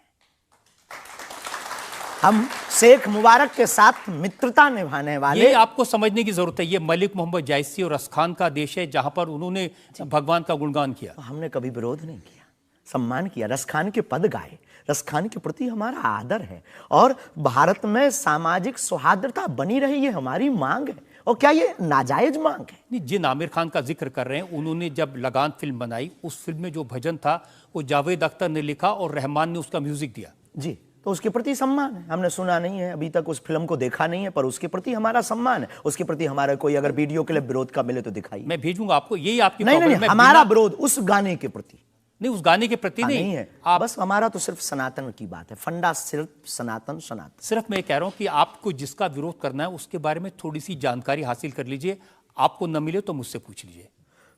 हम शेख मुबारक के साथ मित्रता निभाने वाले। ये आपको समझने की जरूरत है, ये मलिक मोहम्मद जायसी और रसखान का देश है, जहां पर उन्होंने भगवान का गुणगान किया। हमने कभी विरोध नहीं किया, सम्मान किया, रसखान के पद गाए, रसखान के प्रति हमारा आदर है, और भारत में सामाजिक सौहार्दता बनी रही है हमारी मांग है। और क्या ये नाजायज मांग है? नहीं, जिन आमिर खान का जिक्र कर रहे हैं, उन्होंने जब लगान फिल्म बनाई, उस फिल्म में जो भजन था वो जावेद अख्तर ने लिखा और रहमान ने उसका म्यूजिक दिया। जी, तो उसके प्रति सम्मान है। हमने सुना नहीं है, अभी तक उस फिल्म को देखा नहीं है, पर उसके प्रति हमारा सम्मान है। उसके प्रति हमारा कोई अगर वीडियो के लिए विरोध का मिले तो दिखाइए। मैं भेजूंगा आपको, यही आपकी नहीं, प्रॉब्लम है। हमारा विरोध उस गाने के प्रति नहीं, उस गाने के प्रति नहीं है। आप बस हमारा तो सिर्फ सनातन की बात है, फंडा सिर्फ सनातन। सिर्फ मैं कह रहा हूं कि आपको जिसका विरोध करना है उसके बारे में थोड़ी सी जानकारी हासिल कर लीजिए। आपको न मिले तो मुझसे पूछ लीजिए।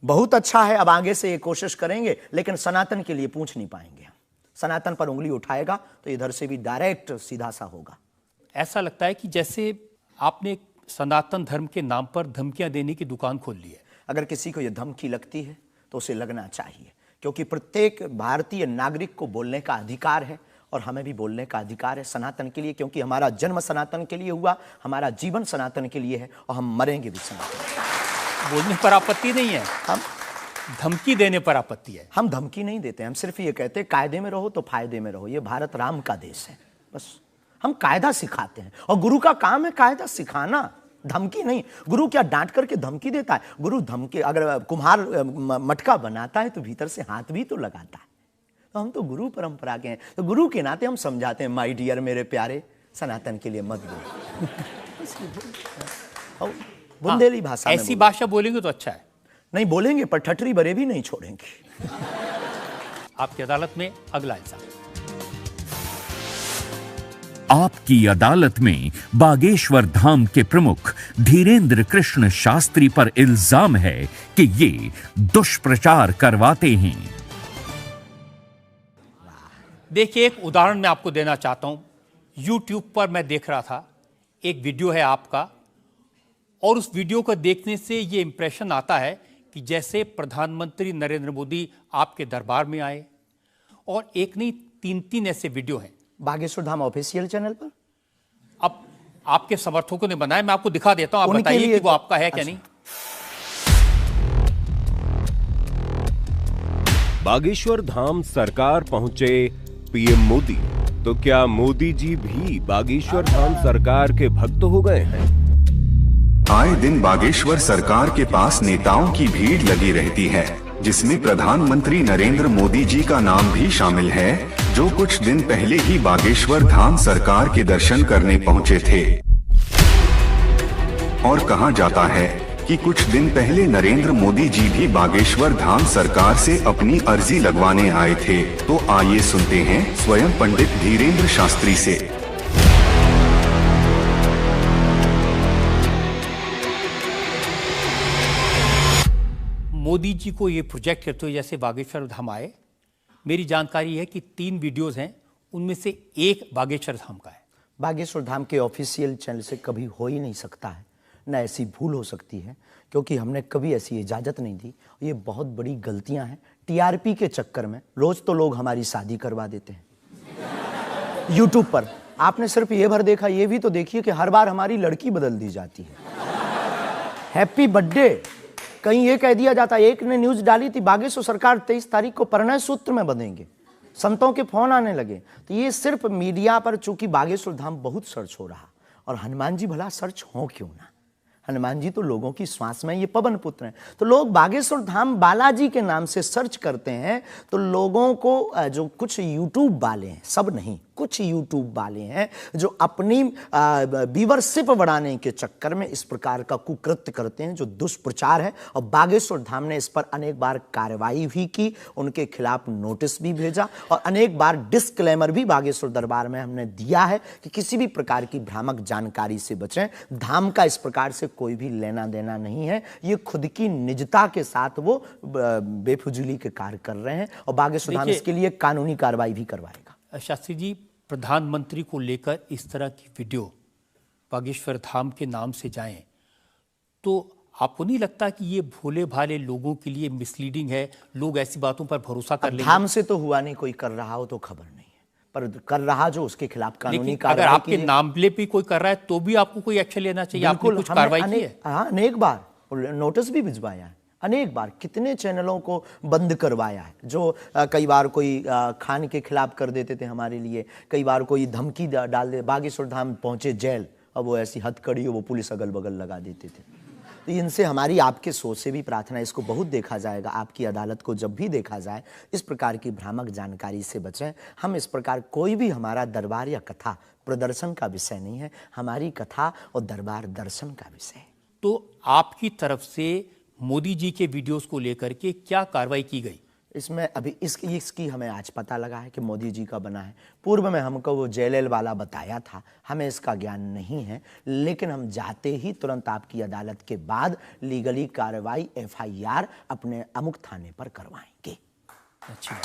बहुत अच्छा है, अब आगे से ये कोशिश करेंगे, लेकिन सनातन के लिए पूछ नहीं पाएंगे। सनातन पर उंगली उठाएगा तो इधर से भी डायरेक्ट सीधा सा होगा। ऐसा लगता है कि जैसे आपने सनातन धर्म के नाम पर धमकियां देने की दुकान खोल ली है। अगर किसी को यह धमकी लगती है तो उसे लगना चाहिए, क्योंकि प्रत्येक भारतीय नागरिक को बोलने का अधिकार है, और हमें भी बोलने का अधिकार है सनातन के लिए, क्योंकि हमारा जन्म सनातन के लिए हुआ, हमारा जीवन सनातन के लिए है, और हम मरेंगे भी सनातन। बोलने पर आपत्ति नहीं है, हम धमकी देने पर आपत्ति है। हम धमकी नहीं देते, हम सिर्फ ये कहते हैं कायदे में रहो तो फायदे में रहो। ये भारत राम का देश है, बस हम कायदा सिखाते हैं, और गुरु का काम है कायदा सिखाना, धमकी नहीं। गुरु क्या डांट करके धमकी देता है? गुरु धमकी, अगर कुम्हार मटका बनाता है तो भीतर से हाथ भी तो लगाता है। तो हम तो गुरु परंपरा के हैं, तो गुरु के नाते हम समझाते हैं, माय डियर, मेरे प्यारे, सनातन के लिए मत बोलो। बुंदेली भाषा में ऐसी भाषा बोलेंगे तो अच्छा है। नहीं बोलेंगे, पर ठटरी बरे भी नहीं छोड़ेंगे। आपकी अदालत में अगला इंसान। आपकी अदालत में बागेश्वर धाम के प्रमुख धीरेन्द्र कृष्ण शास्त्री पर इल्जाम है कि ये दुष्प्रचार करवाते हैं। देखिए, एक उदाहरण मैं आपको देना चाहता हूं। YouTube पर मैं देख रहा था, एक वीडियो है आपका, और उस वीडियो को देखने से ये इंप्रेशन आता है कि जैसे प्रधानमंत्री नरेंद्र मोदी आपके दरबार में आए, और एक नहीं 3 ऐसे वीडियो हैं बागेश्वर धाम ऑफिशियल चैनल पर। अब आपके समर्थकों ने बनाया, मैं आपको दिखा देता हूं, आप बताइए कि वो आपका है क्या नहीं। बागेश्वर धाम सरकार पहुंचे पीएम मोदी, तो क्या मोदी जी भी बागेश्वर धाम सरकार के भक्त हो गए हैं? आए दिन बागेश्वर सरकार के पास नेताओं की भीड़ लगी रहती है, जिसमें प्रधानमंत्री नरेंद्र मोदी जी का नाम भी शामिल है, जो कुछ दिन पहले ही बागेश्वर धाम सरकार के दर्शन करने पहुंचे थे। और कहा जाता है कि कुछ दिन पहले नरेंद्र मोदी जी भी बागेश्वर धाम सरकार से अपनी अर्जी लगवाने आए थे। तो आइए सुनते हैं स्वयं पंडित धीरेन्द्र शास्त्री से। मोदी जी को ये प्रोजेक्ट करते हुए जैसे बागेश्वर धाम आए, मेरी जानकारी है कि 3 वीडियोस हैं, उनमें से एक बागेश्वर धाम का है। बागेश्वर धाम के ऑफिशियल चैनल से कभी हो ही नहीं सकता है, न ऐसी भूल हो सकती है, क्योंकि हमने कभी ऐसी इजाज़त नहीं दी। ये बहुत बड़ी गलतियां हैं। टीआरपी के चक्कर में रोज तो लोग हमारी शादी करवा देते हैं यूट्यूब पर। आपने सिर्फ ये भर देखा, ये भी तो देखिए कि हर बार हमारी लड़की बदल दी जाती है। हैप्पी बर्थडे कहीं ये कह दिया जाता है। एक ने न्यूज डाली थी, बागेश्वर सरकार 23 तारीख को परिणय सूत्र में बंधेंगे। संतों के फोन आने लगे। तो ये सिर्फ मीडिया पर, चूंकि बागेश्वर धाम बहुत सर्च हो रहा, और हनुमान जी भला सर्च हो क्यों ना, हनुमान जी तो लोगों की श्वास में, ये पवन पुत्र हैं। तो लोग बागेश्वर धाम बालाजी के नाम से सर्च करते हैं, तो लोगों को जो कुछ यूट्यूब वाले हैं, सब नहीं, कुछ यूट्यूब वाले हैं जो अपनी व्यूअरशिप बढ़ाने के चक्कर में इस प्रकार का कुकृत्य करते हैं, जो दुष्प्रचार है। और बागेश्वर धाम ने इस पर अनेक बार कार्रवाई भी की, उनके खिलाफ नोटिस भी भेजा, और अनेक बार डिस्क्लेमर भी बागेश्वर दरबार में हमने दिया है कि किसी भी प्रकार की भ्रामक जानकारी से बचें। धाम का इस प्रकार से कोई भी लेना देना नहीं है। ये खुद की निजता के साथ वो बेफुजूली के कार्य कर रहे हैं, और बागेश्वर धाम इसके लिए कानूनी कार्रवाई भी करवाएगा। शास्त्री जी, प्रधानमंत्री को लेकर इस तरह की वीडियो बागेश्वर धाम के नाम से जाएं, तो आपको नहीं लगता कि ये भोले भाले लोगों के लिए मिसलीडिंग है? लोग ऐसी बातों पर भरोसा कर लेंगे। धाम से तो हुआ नहीं, कोई कर रहा हो तो खबर नहीं है, पर कर रहा जो उसके खिलाफ कानूनी कार्रवाई। अगर आपके नामले पे कोई कर रहा है तो भी आपको कोई एक्शन लेना चाहिए। आपने कुछ कार्रवाई की है? हाँ, अनेक बार नोटिस भी भिजवाया है, अनेक बार कितने चैनलों को बंद करवाया है, जो कई बार कोई खान के खिलाफ कर देते थे हमारे लिए, कई बार कोई धमकी डाल दे। बागेश्वर धाम पहुंचे जेल, अब वो ऐसी हथकड़ी हो, वो पुलिस अगल बगल लगा देते थे। तो इनसे हमारी आपके सोच से भी प्रार्थना है, इसको बहुत देखा जाएगा, आपकी अदालत को जब भी देखा जाए, इस प्रकार की भ्रामक जानकारी से बचें। हम इस प्रकार, कोई भी हमारा दरबार या कथा प्रदर्शन का विषय नहीं है, हमारी कथा और दरबार दर्शन का विषय है। तो आपकी तरफ से मोदी जी के वीडियोस को लेकर के क्या कार्रवाई की गई? इसमें अभी इसकी हमें आज पता लगा है कि मोदी जी का बना है। पूर्व में हमको वो जेएलएल वाला बताया था, हमें इसका ज्ञान नहीं है, लेकिन हम जाते ही तुरंत आपकी अदालत के बाद लीगली कार्रवाई एफआईआर अपने अमुक थाने पर करवाएंगे। अच्छा,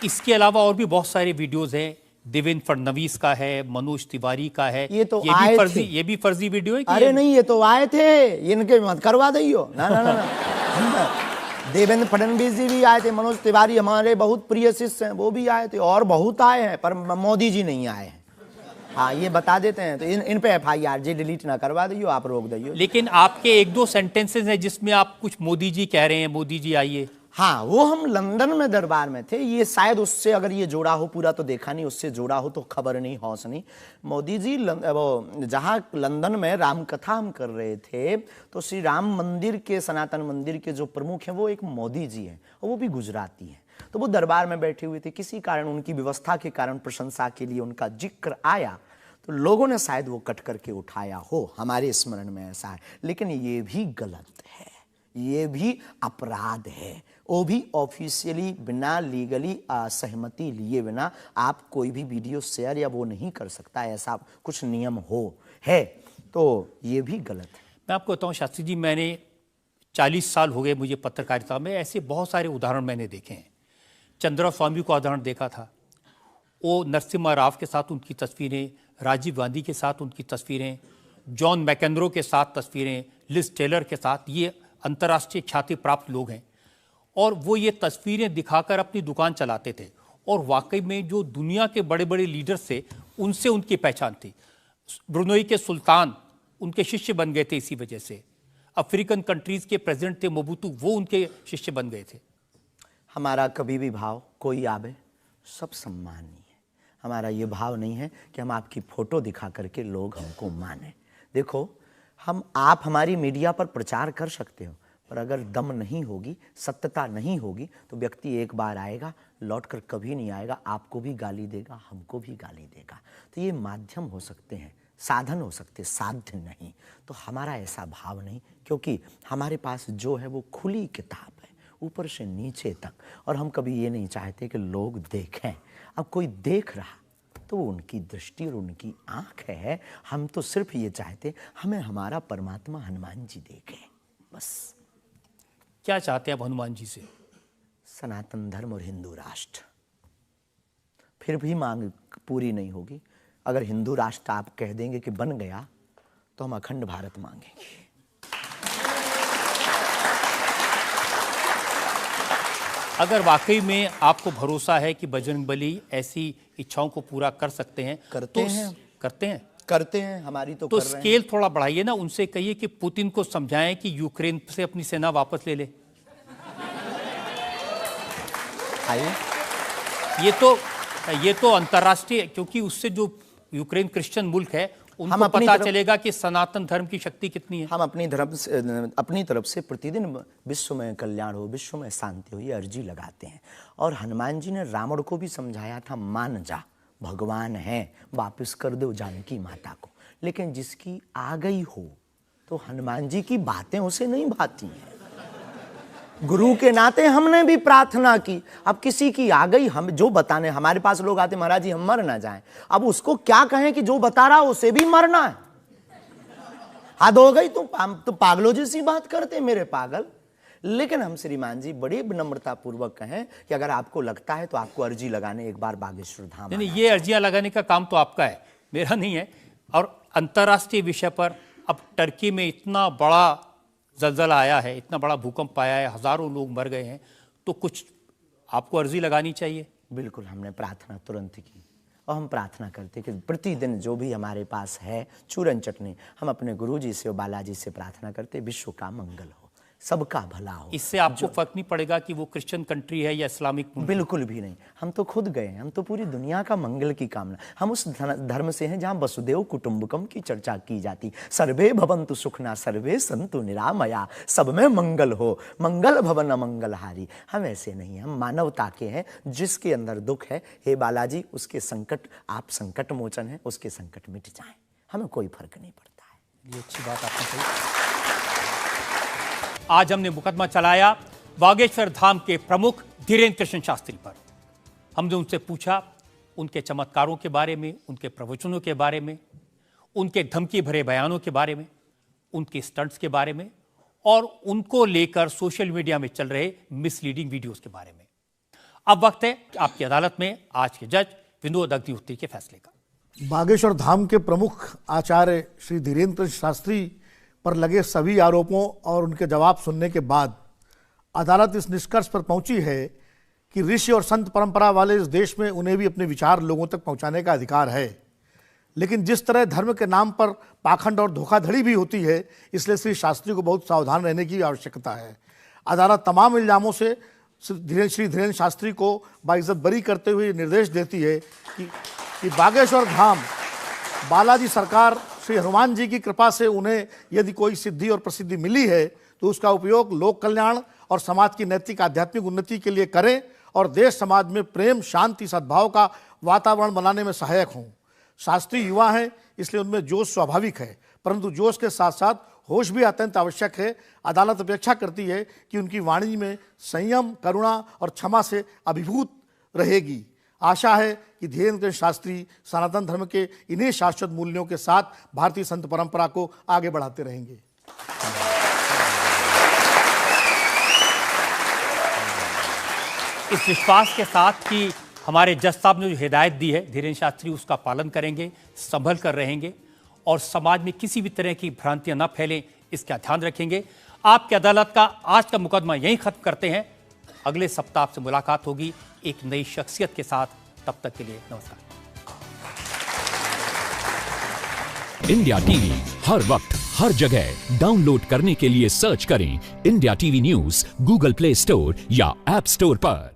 इसके अलावा और भी बहुत सारे वीडियोस हैं। देवेंद्र फडणवीस का है, मनोज तिवारी का है। ये तो आए थे। ये भी फर्जी वीडियो है? अरे नहीं, ये तो आए थे, इनके मत करवा दियो ना ना ना, ना। देवेंद्र फडणवीस जी भी आए थे, मनोज तिवारी हमारे बहुत प्रिय शिष्य हैं, वो भी आए थे, और बहुत आए हैं, पर मोदी जी नहीं आए हैं। हाँ, ये बता देते हैं, तो इन पे एफआईआर जी डिलीट ना करवा दियो, आप रोक दियो। लेकिन आपके 1-2 सेंटेंसेस हैं जिसमें आप कुछ मोदी जी कह रहे हैं, मोदी जी आइए। हाँ, वो हम लंदन में दरबार में थे, ये शायद उससे अगर ये जोड़ा हो, पूरा तो देखा नहीं, उससे जोड़ा हो तो खबर नहीं, हौस नहीं। मोदी जी वो जहाँ लंदन में राम कथा हम कर रहे थे, तो श्री राम मंदिर के, सनातन मंदिर के जो प्रमुख हैं वो एक मोदी जी हैं, और वो भी गुजराती हैं। तो वो दरबार में बैठे हुए थे, किसी कारण उनकी व्यवस्था के कारण प्रशंसा के लिए उनका जिक्र आया, तो लोगों ने शायद वो कट करके उठाया हो, हमारे स्मरण में ऐसा है। लेकिन ये भी गलत है, ये भी अपराध है। वो भी ऑफिशियली बिना लीगली सहमति लिए बिना आप कोई भी वीडियो शेयर या वो नहीं कर सकता, ऐसा कुछ नियम है, तो ये भी गलत है। मैं आपको बताऊं शास्त्री जी, मैंने 40 साल हो गए मुझे पत्रकारिता में, ऐसे बहुत सारे उदाहरण मैंने देखे हैं। चंद्रा स्वामी का उदाहरण देखा था, वो नरसिम्हा राव के साथ उनकी तस्वीरें, राजीव गांधी के साथ उनकी तस्वीरें, जॉन मैकेंद्रो के साथ तस्वीरें, लिज टेलर के साथ, ये अंतर्राष्ट्रीय ख्याति प्राप्त लोग हैं, और वो ये तस्वीरें दिखाकर अपनी दुकान चलाते थे, और वाकई में जो दुनिया के बड़े बड़े लीडर्स थे उनसे उनकी पहचान थी। ब्रुनई के सुल्तान उनके शिष्य बन गए थे इसी वजह से। अफ्रीकन कंट्रीज के प्रेसिडेंट थे मोबुतू, वो उनके शिष्य बन गए थे। हमारा कभी भी भाव, कोई आवे सब सम्मानीय है। हमारा ये भाव नहीं है कि हम आपकी फोटो दिखा करके लोग हमको माने। देखो, आप हमारी मीडिया पर प्रचार कर सकते हो, पर अगर दम नहीं होगी, सत्यता नहीं होगी, तो व्यक्ति एक बार आएगा, लौटकर कभी नहीं आएगा, आपको भी गाली देगा, हमको भी गाली देगा। तो ये माध्यम हो सकते हैं, साधन हो सकते, साध्य नहीं। तो हमारा ऐसा भाव नहीं, क्योंकि हमारे पास जो है वो खुली किताब है, ऊपर से नीचे तक, और हम कभी ये नहीं चाहते कि लोग देखें। अब कोई देख रहा तो वो उनकी दृष्टि और उनकी आंख है। हम तो सिर्फ ये चाहते हमें हमारा परमात्मा हनुमान जी देखे, बस। क्या चाहते हैं आप हनुमान जी से? सनातन धर्म और हिंदू राष्ट्र। फिर भी मांग पूरी नहीं होगी। अगर हिंदू राष्ट्र आप कह देंगे कि बन गया तो हम अखंड भारत मांगेंगे। अगर वाकई में आपको भरोसा है कि बजरंगबली ऐसी इच्छाओं को पूरा कर सकते हैं, करते हैं हमारी तो कर रहे हैं। स्केल थोड़ा बढ़ाइए ना, उनसे कहिए कि पुतिन को समझाएं कि यूक्रेन से अपनी सेना वापस ले ले। ये तो अंतर्राष्ट्रीय, क्योंकि उससे जो यूक्रेन क्रिश्चियन मुल्क है उनको पता चलेगा कि सनातन धर्म की शक्ति कितनी है। हम अपनी तरफ से प्रतिदिन विश्व में कल्याण हो, विश्व में शांति हो, ये अर्जी लगाते हैं। और हनुमान जी ने रावण को भी समझाया था, मान जा भगवान है, वापस कर दो जानकी माता को। लेकिन जिसकी आ गई हो तो हनुमान जी की बातें उसे नहीं भाती हैं। गुरु के नाते हमने भी प्रार्थना की। अब किसी की आ गई, हम जो बताने, हमारे पास लोग आते, महाराज जी हम मर ना जाएं। अब उसको क्या कहें कि जो बता रहा उसे भी मरना है। हद हो गई। तो पागलों जैसी बात करते मेरे पागल। लेकिन हम श्रीमान जी बड़े विनम्रता पूर्वक कहें कि अगर आपको लगता है तो आपको अर्जी लगाने एक बार बागेश्वर धाम। नहीं, ये अर्जियां लगाने का काम तो आपका है, मेरा नहीं है। और अंतर्राष्ट्रीय विषय पर अब टर्की में इतना बड़ा जलजला आया है, इतना बड़ा भूकंप आया है, हजारों लोग मर गए हैं, तो कुछ आपको अर्जी लगानी चाहिए। बिल्कुल, हमने प्रार्थना तुरंत की और हम प्रार्थना करते कि प्रतिदिन जो भी हमारे पास है चूरन चटनी, हम अपने गुरुजी से और बालाजी से प्रार्थना करते विश्व का मंगल हो, सबका भला हो। इससे आपको फर्क नहीं पड़ेगा कि वो क्रिश्चियन कंट्री है या इस्लामिक? बिल्कुल भी नहीं। हम तो खुद गए, हम तो पूरी दुनिया का मंगल की कामना। हम उस धर्म से हैं जहां वसुदेव कुटुंबकम की चर्चा की जाती। सर्वे भवन्तु सुखना सर्वे सन्तु निरामया, सब में मंगल हो, मंगल भवन अमंगलहारी। हम ऐसे नहीं हैं, हम मानवता के हैं। जिसके अंदर दुख है, हे बालाजी उसके संकट, आप संकट मोचन है, उसके संकट मिट जाएं, हमें कोई फर्क नहीं पड़ता है। ये अच्छी बात आपने कही। आज हमने मुकदमा चलाया बागेश्वर धाम के प्रमुख धीरेन्द्र कृष्ण शास्त्री पर। हमने उनसे पूछा उनके चमत्कारों के बारे में, उनके प्रवचनों के बारे में, उनके धमकी भरे बयानों के बारे में, उनके स्टंट्स के बारे में और उनको लेकर सोशल मीडिया में चल रहे मिसलीडिंग वीडियोस के बारे में। अब वक्त है आपकी अदालत में आज के जज विनोद अग्निहोत्री के फैसले का। बागेश्वर धाम के प्रमुख आचार्य श्री धीरेन्द्र कृष्ण शास्त्री पर लगे सभी आरोपों और उनके जवाब सुनने के बाद अदालत इस निष्कर्ष पर पहुंची है कि ऋषि और संत परंपरा वाले इस देश में उन्हें भी अपने विचार लोगों तक पहुंचाने का अधिकार है। लेकिन जिस तरह धर्म के नाम पर पाखंड और धोखाधड़ी भी होती है, इसलिए श्री शास्त्री को बहुत सावधान रहने की आवश्यकता है। अदालत तमाम इल्जामों से श्री धीरेन्द्र शास्त्री को बाइज्जत बरी करते हुए निर्देश देती है कि बागेश्वर धाम बालाजी सरकार श्री हनुमान जी की कृपा से उन्हें यदि कोई सिद्धि और प्रसिद्धि मिली है तो उसका उपयोग लोक कल्याण और समाज की नैतिक आध्यात्मिक उन्नति के लिए करें और देश समाज में प्रेम, शांति, सद्भाव का वातावरण बनाने में सहायक हों। शास्त्री युवा हैं, इसलिए उनमें जोश स्वाभाविक है, परंतु जोश के साथ साथ होश भी अत्यंत आवश्यक है। अदालत अपेक्षा करती है कि उनकी वाणी में संयम, करुणा और क्षमा से अभिभूत रहेगी। आशा है कि धीरेन्द्र कृष्ण शास्त्री सनातन धर्म के इन्हीं शाश्वत मूल्यों के साथ भारतीय संत परंपरा को आगे बढ़ाते रहेंगे। इस विश्वास के साथ कि हमारे जज साहब ने जो हिदायत दी है धीरेन्द्र शास्त्री उसका पालन करेंगे, संभल कर रहेंगे और समाज में किसी भी तरह की भ्रांतियां न फैलें, इसका ध्यान रखेंगे। आपकी अदालत का आज का मुकदमा यहीं खत्म करते हैं। अगले सप्ताह आपसे मुलाकात होगी एक नई शख्सियत के साथ। तब तक के लिए नमस्कार। इंडिया टीवी हर वक्त हर जगह डाउनलोड करने के लिए सर्च करें India TV news Google play store या ऐप स्टोर पर।